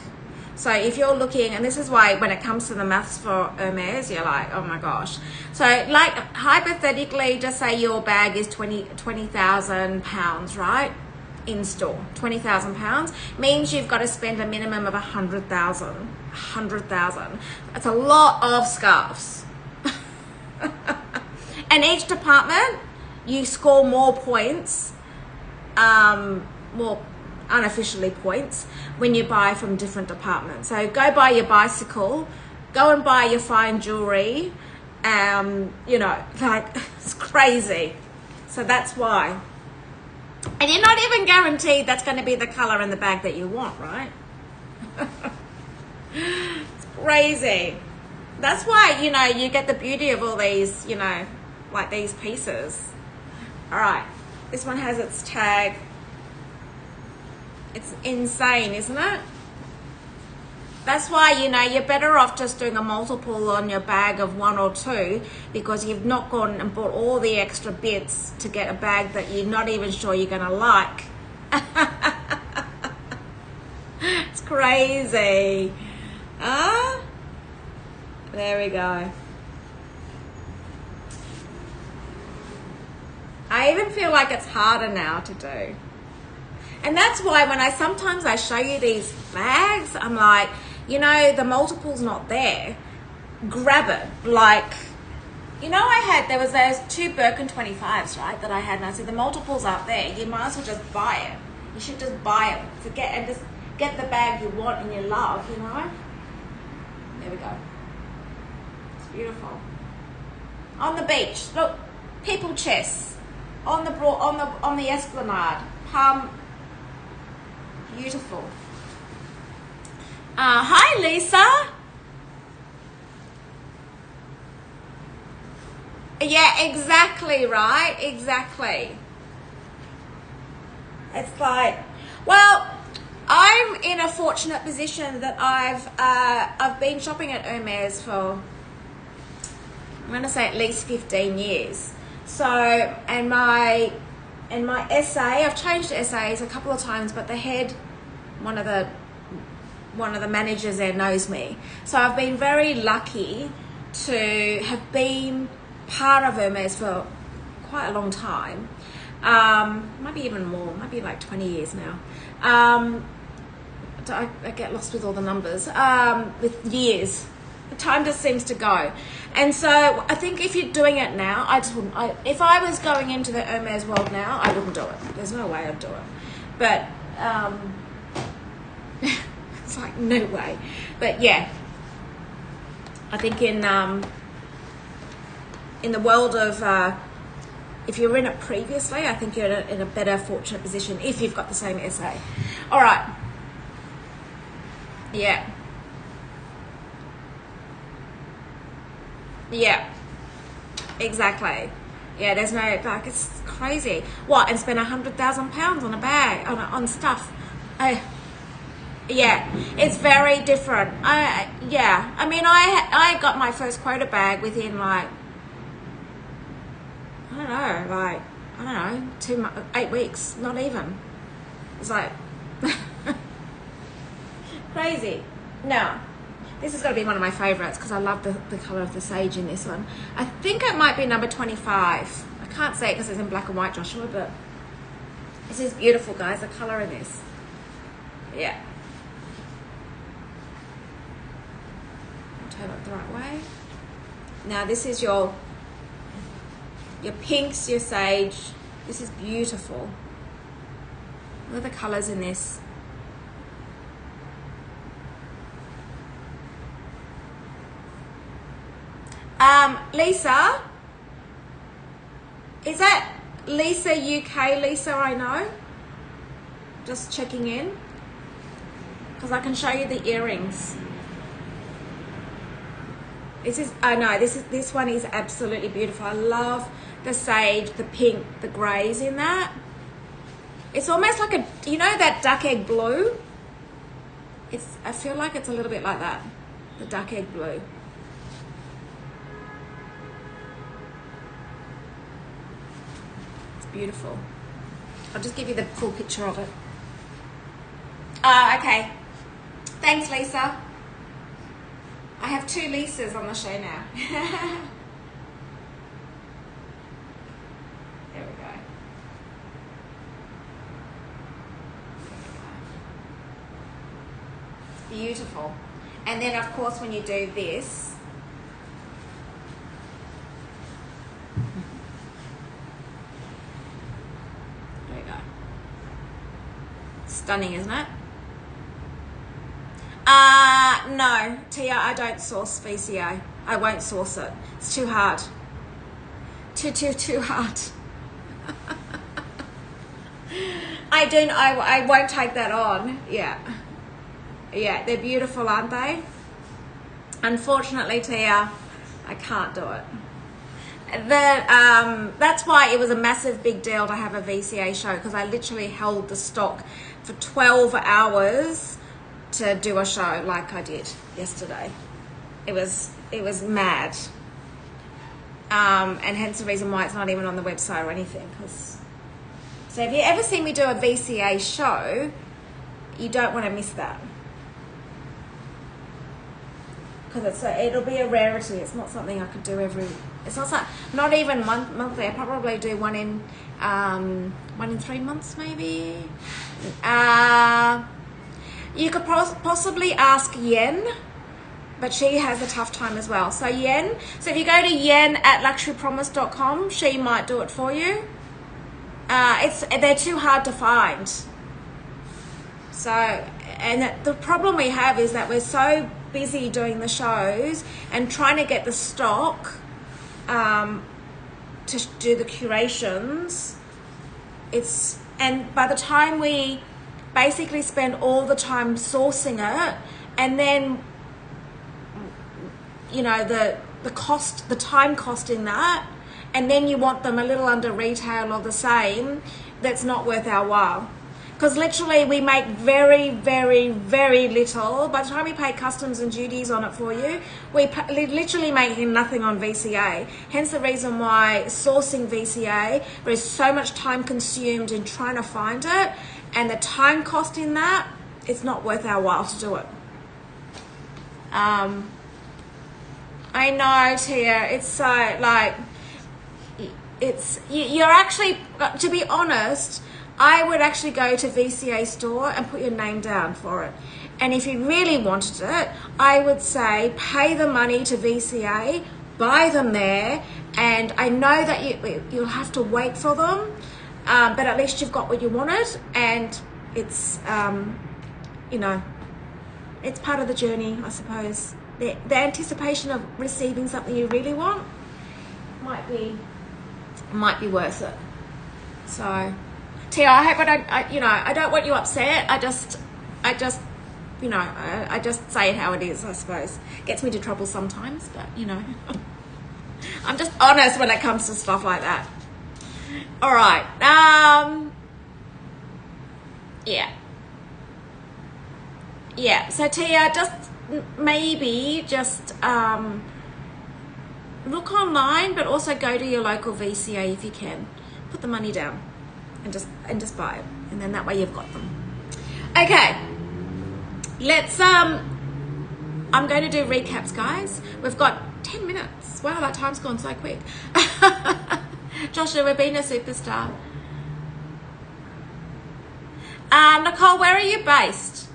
So if you're looking, and this is why when it comes to the maths for Hermès, you're like, oh my gosh. So like hypothetically, just say your bag is 20,000 pounds, right? In store, 20,000 pounds means you've got to spend a minimum of 100,000. 100,000. That's a lot of scarves. And each department, you score more points, more unofficially points, when you buy from different departments. So go buy your bicycle, go and buy your fine jewelry, you know, like, it's crazy. So that's why. And you're not even guaranteed that's going to be the color in the bag that you want, right? It's crazy. That's why, you know, you get the beauty of all these, you know, like these pieces. All right, this one has its tag. It's insane, isn't it? That's why, you know, you're better off just doing a multiple on your bag of 1 or 2, because you've not gone and bought all the extra bits to get a bag that you're not even sure you're going to like. It's crazy. There we go. I even feel like it's harder now to do. And that's why when sometimes I show you these bags, I'm like, you know, the multiple's not there. Grab it. Like, you know, there was those 2 Birkin 25s, right, that I had, and I said, the multiple's up there. You might as well just buy it. You should just buy it. Just get the bag you want and you love, you know. There we go. It's beautiful. On the beach, look, people chess. On the Esplanade, palm. Beautiful. Hi, Lisa. Yeah, exactly, right? Exactly. It's like, well, I'm in a fortunate position that I've been shopping at Hermès for, I'm going to say, at least 15 years. So, and my essay, I've changed essays a couple of times, but the head, one of the managers there knows me. So I've been very lucky to have been part of Hermès for quite a long time. Maybe even more, maybe like 20 years now. I get lost with all the numbers, with years. The time just seems to go. And so I think if you're doing it now, I just wouldn't. If I was going into the Hermès world now, I wouldn't do it. There's no way I'd do it. But it's like, no way. But yeah, I think in the world of, if you're in it previously, I think you're in a better fortunate position if you've got the same essay. All right. Yeah. Yeah, exactly. Yeah, there's no, like, it's crazy. What, and spend 100,000 pounds on a bag, on stuff. Yeah, it's very different. Yeah, I mean, I got my first quota bag within like, I don't know, 8 weeks, not even. It's like, crazy. No. This is going to be one of my favorites because I love the color of the sage in this one. I think it might be number 25. I can't say it because it's in black and white, Joshua, but this is beautiful, guys, the color in this. Yeah. Turn it the right way. Now this is your pinks, your sage. This is beautiful. Look at the colors in this. Lisa, is that Lisa UK? Lisa, I know. Just checking in because I can show you the earrings. This one is absolutely beautiful. I love the sage, the pink, the grays in that. It's almost like that duck egg blue. I feel like it's a little bit like that, the duck egg blue. beautiful. I'll just give you the full picture of it. Okay. Thanks, Lisa. I have 2 Lisas on the show now. There we go. It's beautiful. And then, of course, when you do this, there we go. Stunning, isn't it? No, Tia, I don't source VCA. I won't source it. It's too hard. Too hard. I won't take that on. Yeah, they're beautiful, aren't they? Unfortunately, Tia, I can't do it. That's why it was a massive big deal to have a VCA show, because I literally held the stock for 12 hours to do a show like I did yesterday. It was mad. And hence the reason why it's not even on the website or anything. So if you ever see me do a VCA show, you don't want to miss that. Because it'll be a rarity. It's not something I could do not even monthly. I probably do one in 3 months maybe. You could possibly ask Yen, but she has a tough time as well. So Yen, if you go to yen@luxurypromise.com, she might do it for you. They're too hard to find. So, and the problem we have is that we're so busy doing the shows and trying to get the stock to do the curations. And by the time we basically spend all the time sourcing it, and then the time cost in that, and then you want them a little under retail or the same, that's not worth our while. Because literally we make very, very, very little. By the time we pay customs and duties on it for you, we're literally making nothing on VCA. Hence the reason why sourcing VCA, there is so much time consumed in trying to find it, and the time cost in that, it's not worth our while to do it. I know, Tia, it's so like, you're actually, to be honest, I would actually go to VCA store and put your name down for it. And if you really wanted it, I would say pay the money to VCA, buy them there, and I know that you'll have to wait for them, but at least you've got what you wanted, and it's, it's part of the journey, I suppose. The anticipation of receiving something you really want might be worth it. So, Tia, I hope I don't want you upset. I just say it how it is, I suppose. Gets me into trouble sometimes, but I'm just honest when it comes to stuff like that. All right. Yeah. So Tia, maybe look online, but also go to your local VCA if you can. Put the money down and just buy it, and then that way you've got them. Okay, let's I'm going to do recaps, guys. We've got 10 minutes. Wow, that time's gone so quick. Joshua, we've been a superstar. Nicole, where are you based?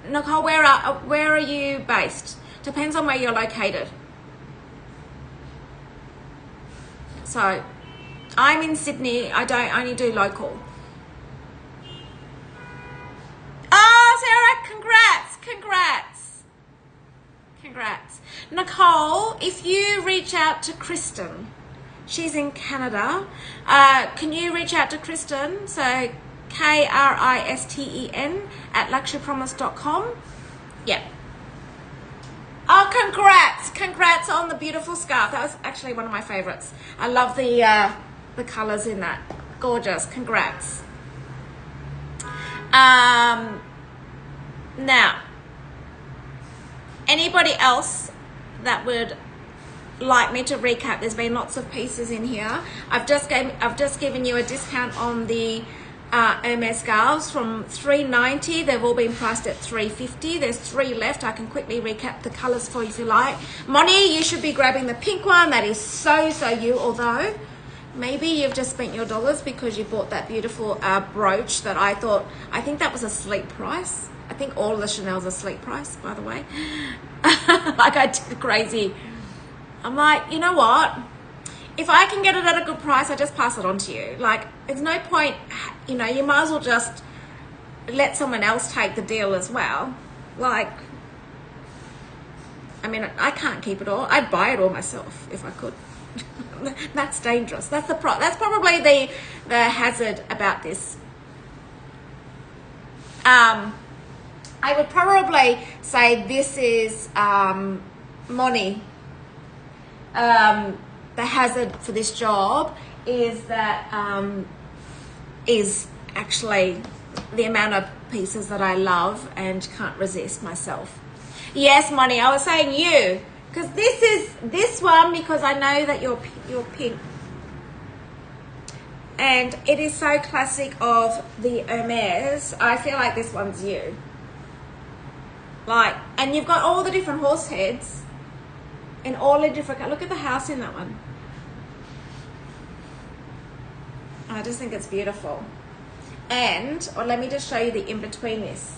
Nicole, where are you based? Depends on where you're located. So, I'm in Sydney. I only do local. Oh, Sarah, congrats. Nicole, if you reach out to Kristen, she's in Canada. Can you reach out to Kristen? So, Kristen @luxurypromise.com. Yep. Oh, congrats on the beautiful scarf. That was actually one of my favorites. I love the colors in that. Gorgeous. Congrats. Now, anybody else that would like me to recap, there's been lots of pieces in here. I've just given you a discount on the Hermès scarves from $3.90. They've all been priced at $3.50. There's 3 left. I can quickly recap the colors for you if you like. Moni, you should be grabbing the pink one. That is so you, although maybe you've just spent your dollars because you bought that beautiful brooch that I think that was a sleep price. I think all of the Chanel's a sleep price, by the way. Like I did crazy. I'm like, you know what? If I can get it at a good price, I just pass it on to you. Like, it's no point, you know, you might as well just let someone else take the deal as well. Like, I mean, I can't keep it all. I'd buy it all myself if I could. That's dangerous. That's probably the hazard about this. I would probably say this is Moni. The hazard for this job is that is actually the amount of pieces that I love and can't resist myself. Yes, Moni, I was saying you, because this one, because I know that you're pink, and it is so classic of the Hermès. I feel like this one's you. Like, and you've got all the different horse heads and all the different, look at the house in that one. I just think it's beautiful. And, or let me just show you the in-between this.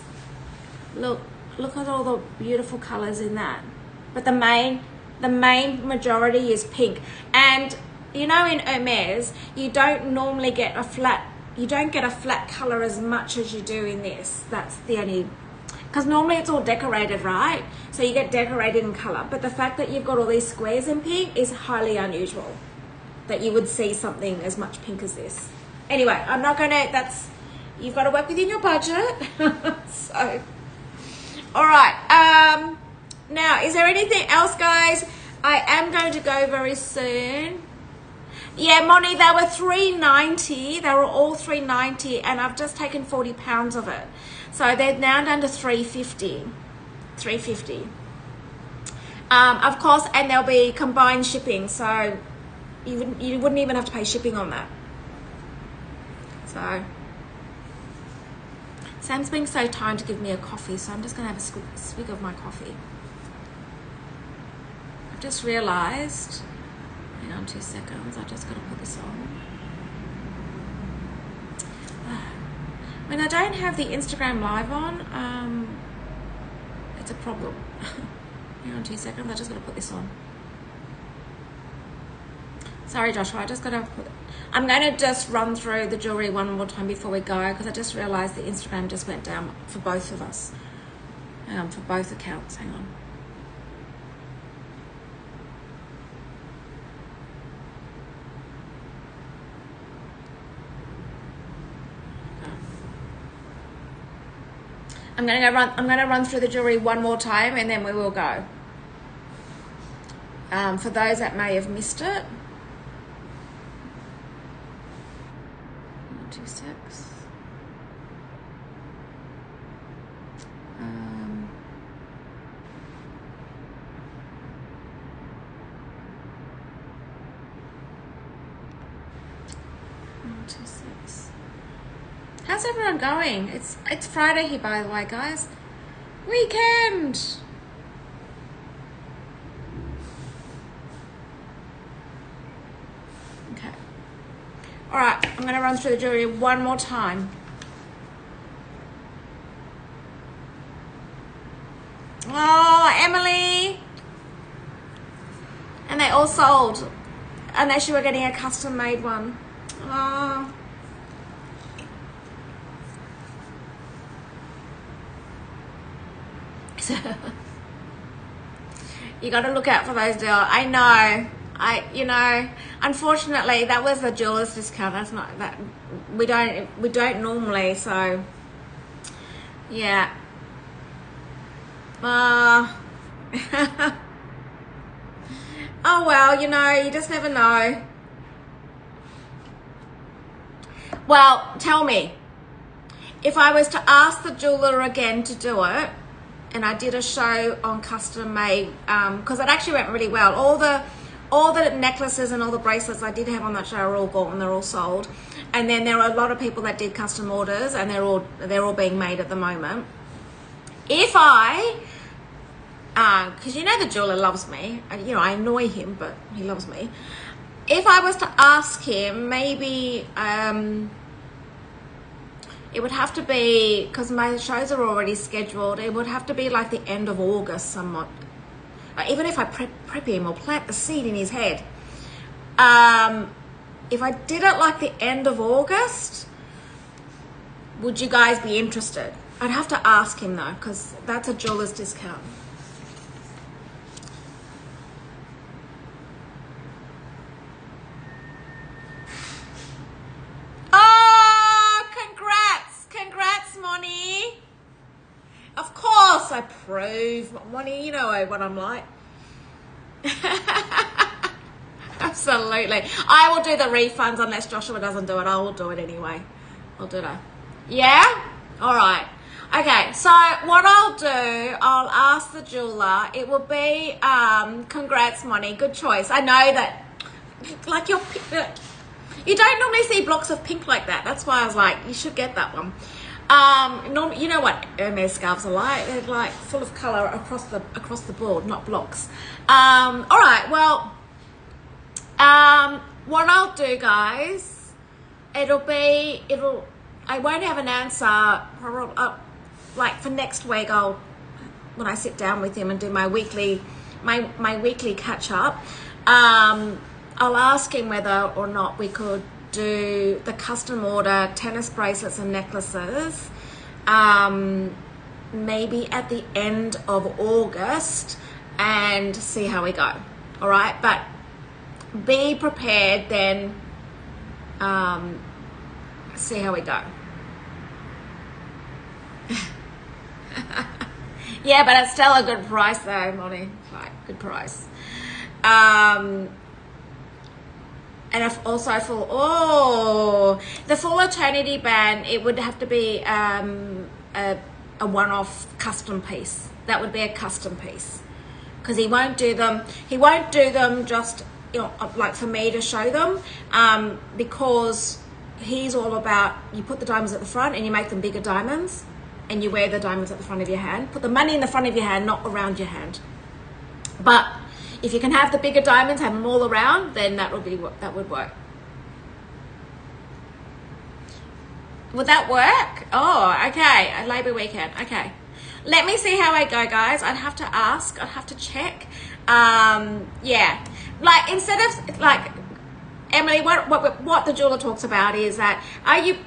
Look at all the beautiful colors in that. But the main majority is pink. And you know, in Hermès, you don't normally get a flat color as much as you do in this. That's the only, because normally it's all decorated, right? So you get decorated in color. But the fact that you've got all these squares in pink is highly unusual, that you would see something as much pink as this. Anyway, I'm not gonna, you've got to work within your budget. So, all right. Now, is there anything else, guys? I am going to go very soon. Yeah, Moni, they were $3.90. They were all $3.90, and I've just taken 40 pounds of it. So they're now down to $3.50. $3.50. Of course, and there'll be combined shipping, so you wouldn't even have to pay shipping on that. So Sam's being so kind to give me a coffee, so I'm just going to have a swig of my coffee. I've just realised, hang on 2 seconds, I've just got to put this on. When I don't have the Instagram live on, it's a problem. Hang on 2 seconds, I just got to put this on. Sorry, Joshua, I just got to put it. I'm going to just run through the jewellery one more time before we go, because I just realised the Instagram just went down for both of us, for both accounts. Hang on. I'm going to run through the jewellery one more time, and then we will go. For those that may have missed it. 1, 2, 6. How's everyone going? It's Friday here, by the way, guys. Weekend. Okay. All right, I'm going to run through the jewelry one more time. Oh, Emily. And they all sold, unless you were getting a custom-made one. Oh. You got to look out for those deals. I know. You know, unfortunately, that was the jeweler's discount. That's not that we don't normally. So, yeah. Oh well, you know, you just never know. Well, tell me, if I was to ask the jeweler again to do it, and I did a show on custom made, because it actually went really well. all the necklaces and all the bracelets I did have on that show are all gone. They're all sold. And then there are a lot of people that did custom orders, and they're all being made at the moment. If I, because you know the jeweler loves me, you know, I annoy him, but he loves me. If I was to ask him, maybe it would have to be, because my shows are already scheduled, it would have to be like the end of August somewhat. Even if I prep him or plant the seed in his head. If I did it like the end of August, would you guys be interested? I'd have to ask him though, because that's a jeweler's discount. Oh, congrats, Moni. Of course I approve. Moni, you know what I'm like. Absolutely. I will do the refunds unless Joshua doesn't do it. I will do it anyway. I'll do that. Yeah? All right. Okay, so what I'll do, I'll ask the jeweler. It will be, congrats, Moni. Good choice. I know that, like, you don't normally see blocks of pink like that. That's why I was like, you should get that one. You know what Hermès scarves are like? They're like full of color across the board, not blocks. All right, well, what I'll do, guys, I won't have an answer like for next week. When I sit down with him and do my weekly catch up, I'll ask him whether or not we could do the custom order tennis bracelets and necklaces maybe at the end of August and see how we go. All right, but be prepared then. See how we go. Yeah, but it's still a good price though, Moni. Like, good price. And if also the full eternity band, it would have to be a one-off custom piece. That would be a custom piece, because he won't do them just, you know, like for me to show them, because he's all about, you put the diamonds at the front and you make them bigger diamonds and you wear the diamonds at the front of your hand. Put the money in the front of your hand, not around your hand. But if you can have the bigger diamonds, have them all around, then that would work. Would that work? Oh, okay. A Labor weekend. Okay. Let me see how I go, guys. I'd have to ask. I'd have to check. Yeah. Like, instead of, like, Emily, what the jeweler talks about is that,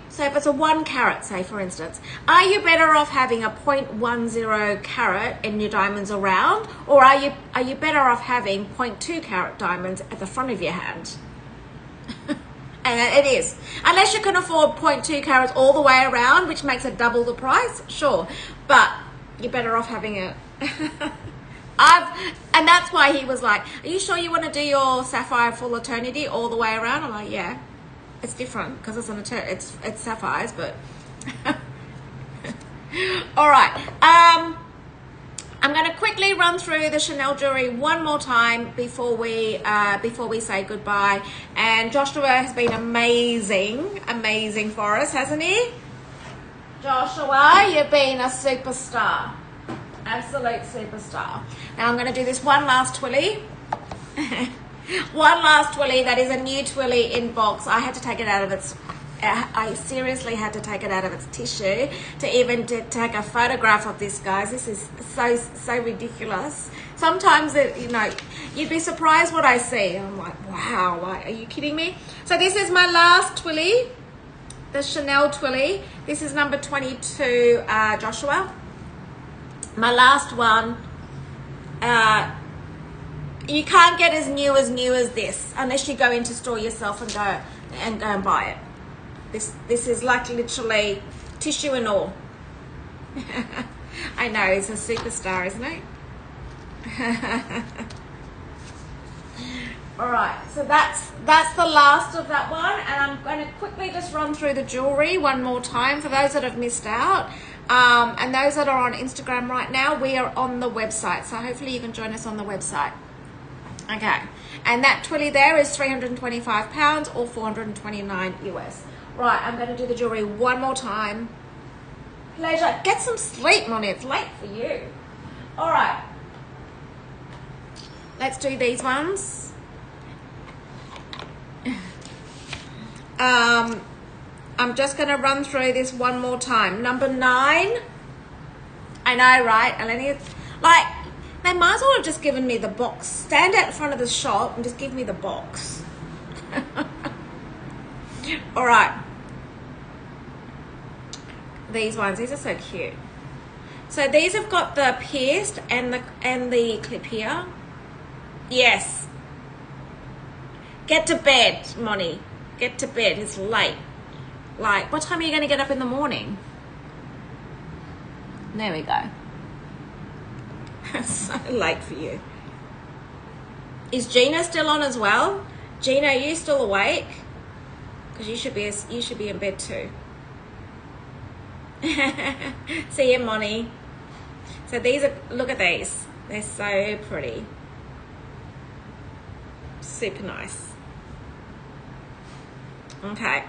so if it's a 1 carat, say for instance, are you better off having a 0.10 carat in your diamonds around, or are you better off having 0.2 carat diamonds at the front of your hand? And it is, unless you can afford 0.2 carats all the way around, which makes it double the price, sure, but you're better off having it. And that's why he was like, are you sure you want to do your sapphire full eternity all the way around? I'm like, yeah, it's different because it's it's sapphires, but all right. I'm going to quickly run through the Chanel jewelry one more time before we say goodbye. And Joshua has been amazing for us, hasn't he? Joshua, you've been a superstar. Absolute superstar. Now I'm going to do this one last twilly. One last twilly that is a new twilly in box. I had to take it out of its, I seriously had to take it out of its tissue to even take a photograph of this, guys. This is so ridiculous. Sometimes, you know, you'd be surprised what I see. I'm like, wow, are you kidding me? So this is my last twilly, the Chanel twilly. This is number 22, Joshua. My last one. You can't get as new as this unless you go into store yourself and go and buy it. This is like literally tissue and all. I know, he's a superstar, isn't he? All right, so that's the last of that one, and I'm going to quickly just run through the jewelry one more time for those that have missed out. And those that are on Instagram right now, we are on the website, so hopefully you can join us on the website. Okay, and that twilly there is £325 or 429 US. Right, I'm going to do the jewelry one more time. Pleasure. Get some sleep, Moni. It's late for you. All right. Let's do these ones. I'm just going to run through this one more time. Number 9. I know, right? Eleni, like, they might as well have just given me the box. Stand out in front of the shop and just give me the box. All right. These ones, these are so cute. So these have got the pierced and the clip here. Yes. Get to bed, Moni. Get to bed. It's late. Like, what time are you going to get up in the morning? There we go. It's so late for you. Is Gina still on as well? Gina, are you still awake? Because you should be in bed too. See you, Moni. So these are, look at these. They're so pretty. Super nice. Okay.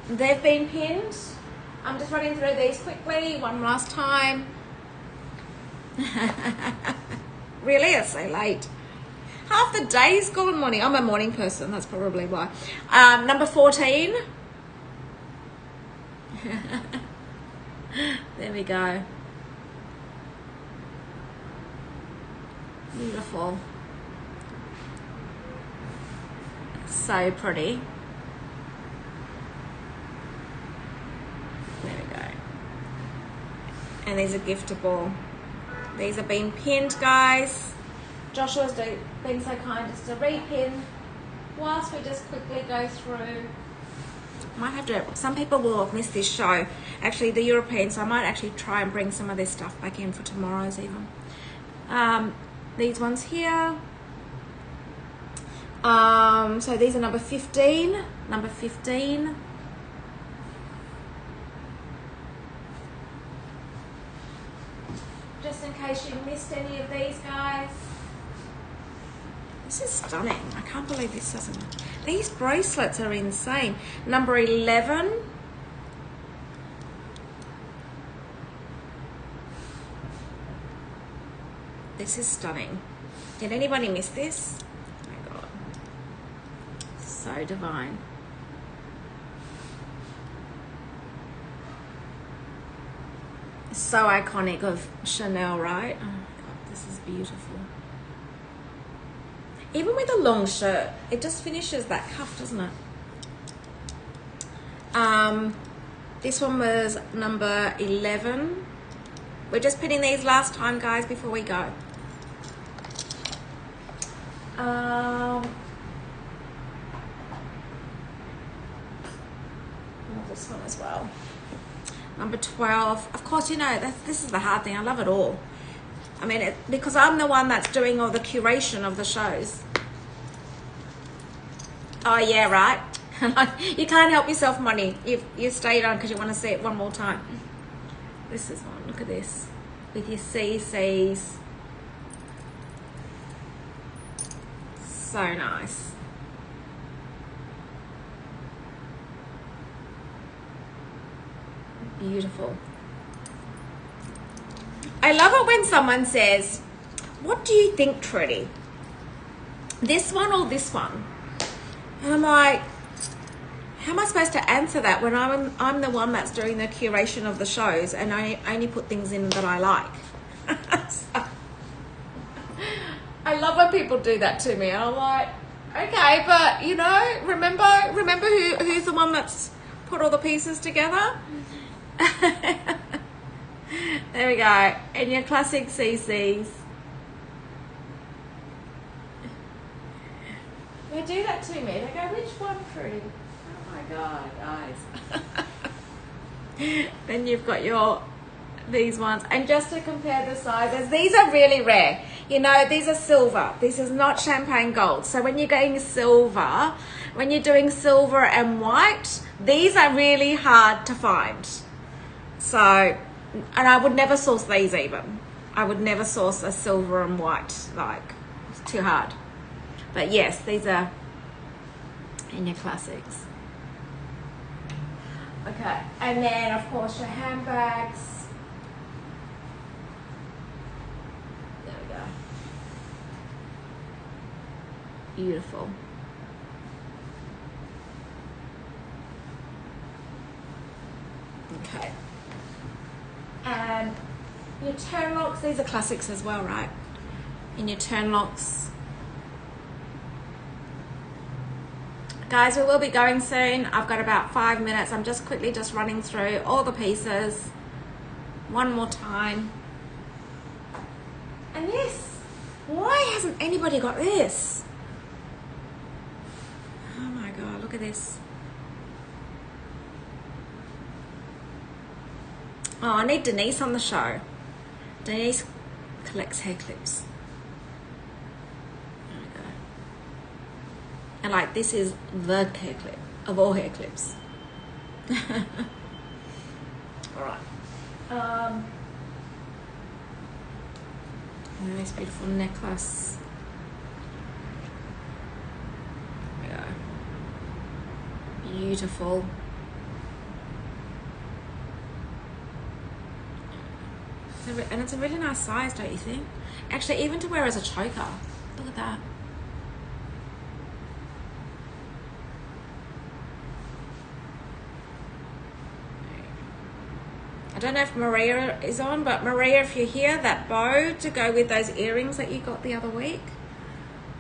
They've been pinned. I'm just running through these quickly one last time. Really, it's so late. Half the day's gone, Moni. I'm a morning person. That's probably why. Number 14. There we go. Beautiful. So pretty. There we go. And these are giftable. These have been pinned, guys. Joshua's been so kind as to repin whilst we just quickly go through. Might have to, some people will have missed this show, actually the Europeans, so I might actually try and bring some of this stuff back in for tomorrow's even. These ones here. So these are number 15. Number 15. Just in case you missed any of these, guys. This is stunning. I can't believe this doesn't. These bracelets are insane. Number 11. This is stunning. Did anybody miss this? Oh my God. So divine. So iconic of Chanel, right? Oh my God, this is beautiful. Even with a long shirt, it just finishes that cuff, doesn't it? This one was number 11. We're just pinning these last time, guys, before we go. This one as well. Number 12. Of course, you know, this is the hard thing. I love it all. I mean, because I'm the one that's doing all the curation of the shows. Oh, yeah, right. You can't help yourself, Moni. You stayed on because you want to see it one more time. This is one. Look at this. With your CCs. So nice. Beautiful. I love it when someone says, what do you think, Trudi? This one or this one? And I'm like, how am I supposed to answer that when I'm the one that's doing the curation of the shows and I only put things in that I like? So, I love when people do that to me and I'm like, okay, but you know, remember who's the one that's put all the pieces together? There we go. And your classic CCs. They do that to me. They go, which one, Trudi? Oh my God, guys. Then you've got these ones. And just to compare the sizes, these are really rare. You know, these are silver. This is not champagne gold. So when you're getting silver, when you're doing silver and white, these are really hard to find. So, and I would never source these even. I would never source a silver and white, like, it's too hard. But yes, these are in your classics. Okay, and then of course your handbags. There we go. Beautiful. Okay. And your turn locks, these are classics as well, right? In your turn locks. Guys, we will be going soon. I've got about 5 minutes. I'm just quickly running through all the pieces one more time. And this, why hasn't anybody got this? Oh my God, look at this. Oh, I need Denise on the show. Denise collects hair clips. There we go. And like, this is the hair clip of all hair clips. All right. Nice, beautiful necklace. There we go. Beautiful. And it's a really nice size, don't you think? Actually, even to wear as a choker. Look at that. I don't know if Maria is on, but Maria, if you're here, that bow to go with those earrings that you got the other week,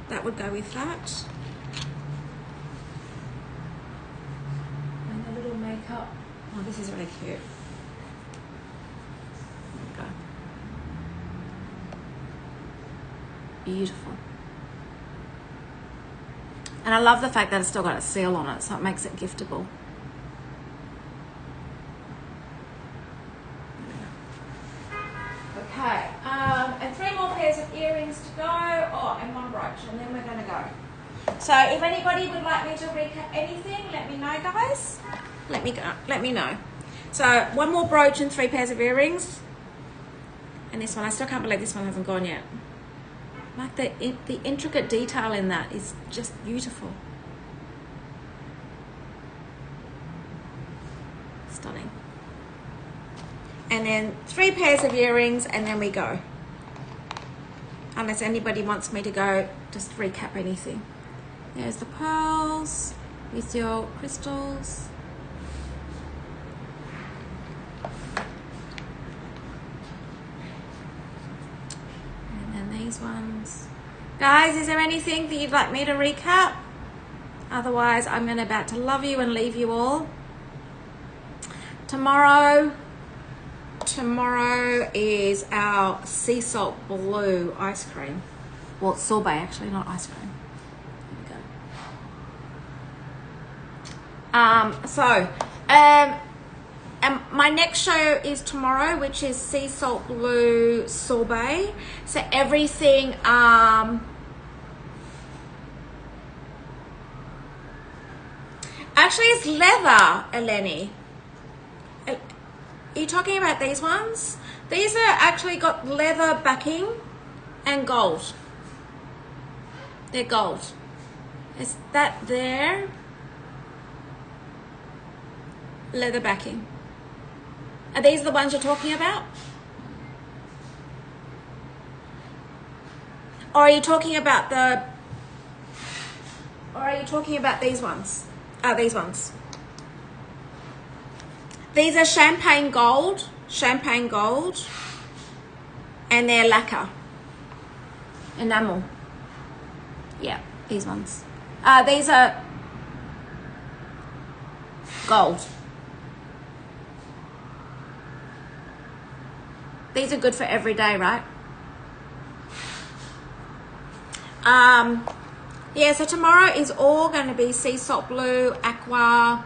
that would go with that. And the little makeup. Oh, this is really cute. Beautiful. And I love the fact that it's still got a seal on it, so it makes it giftable. Okay, and 3 more pairs of earrings to go. Oh, and 1 brooch, and then we're going to go. So if anybody would like me to recap anything, let me know, guys. Let me know. So 1 more brooch and 3 pairs of earrings. And this one, I still can't believe this one hasn't gone yet. Like the intricate detail in that is just beautiful. Stunning. And then 3 pairs of earrings, and then we go. Unless anybody wants me to go, just recap anything. There's the pearls with your crystals. These ones. Guys, is there anything that you'd like me to recap? Otherwise, I'm about to love you and leave you all. Tomorrow is our sea salt blue ice cream. Well, it's sorbet actually, not ice cream. There we go. And my next show is tomorrow, which is sea salt blue sorbet. So everything, actually it's leather, Eleni. Are you talking about these ones? These are actually got leather backing and gold. They're gold. Is that there? Leather backing. Are these the ones you're talking about? Or are you talking about these ones? These ones. These are champagne gold, and they're lacquer, enamel. Yeah, these ones. These are gold. These are good for every day, right? Yeah, so tomorrow is all going to be sea salt blue, aqua.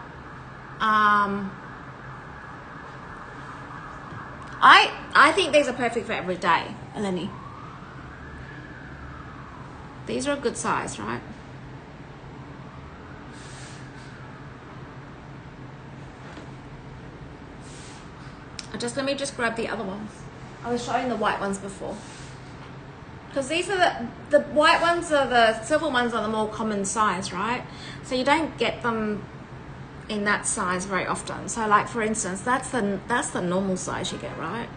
I think these are perfect for every day, Eleni. These are a good size, right? Let me just grab the other ones. I was showing the white ones before. Because these are the white ones are the silver ones are the more common size, right? So you don't get them in that size very often. So like for instance, that's the normal size you get, right?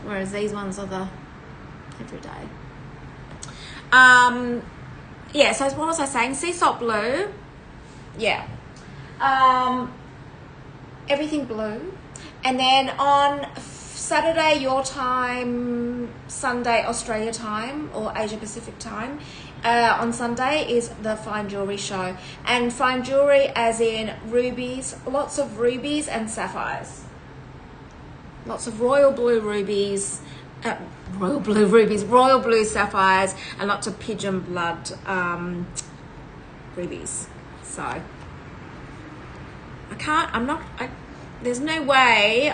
Whereas these ones are the everyday. Yeah, so what was I saying? Sea salt blue. Yeah. Everything blue. And then on Saturday your time, Sunday Australia time or Asia Pacific time, on Sunday is the fine jewelry show. And fine jewelry as in rubies, lots of rubies and sapphires. Lots of royal blue rubies, royal blue sapphires, and lots of pigeon blood rubies. So there's no way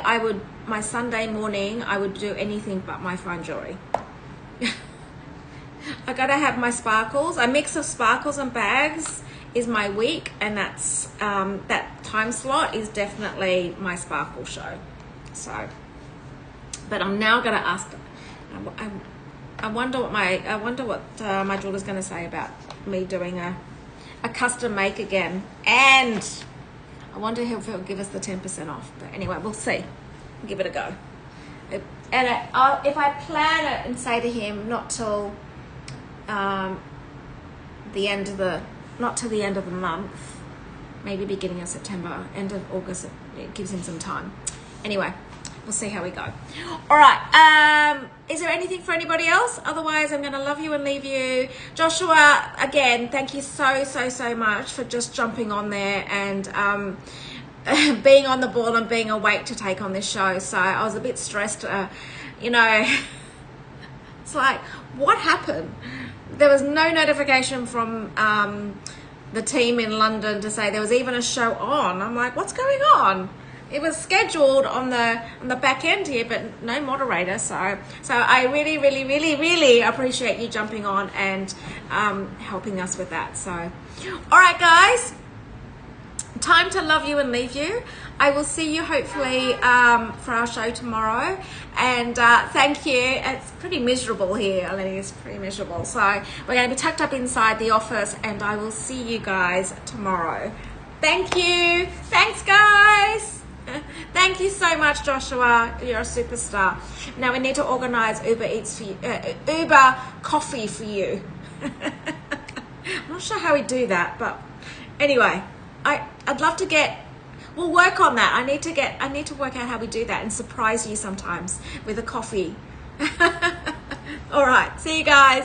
my Sunday morning I would do anything but my fine jewelry. I gotta have my sparkles. A mix of sparkles and bags is my week, and that's that time slot is definitely my sparkle show. So, but I'm now gonna ask. I wonder what my daughter's gonna say about me doing a custom make again, and I wonder if he'll give us the 10% off. But anyway, we'll see. Give it a go. If I plan it and say to him not till the end of the month, maybe beginning of September, end of August, it gives him some time. Anyway, we'll see how we go. All right. Is there anything for anybody else? Otherwise, I'm going to love you and leave you. Joshua, again, thank you so much for just jumping on there and being on the ball and being awake to take on this show. So I was a bit stressed, you know. It's like, what happened? There was no notification from the team in London to say there was even a show on. I'm like, what's going on? It was scheduled on the back end here, but no moderator. So I really appreciate you jumping on and helping us with that. So, all right, guys, time to love you and leave you. I will see you hopefully for our show tomorrow. And thank you. It's pretty miserable here, Eleni. It's pretty miserable. So we're going to be tucked up inside the office, and I will see you guys tomorrow. Thank you. Thanks, guys. Thank you so much, Joshua. You're a superstar. Now we need to organize Uber Eats for you, Uber coffee for you. I'm not sure how we do that, but anyway, I'd love to get. We'll work on that. I need to work out how we do that and surprise you sometimes with a coffee. All right. See you guys.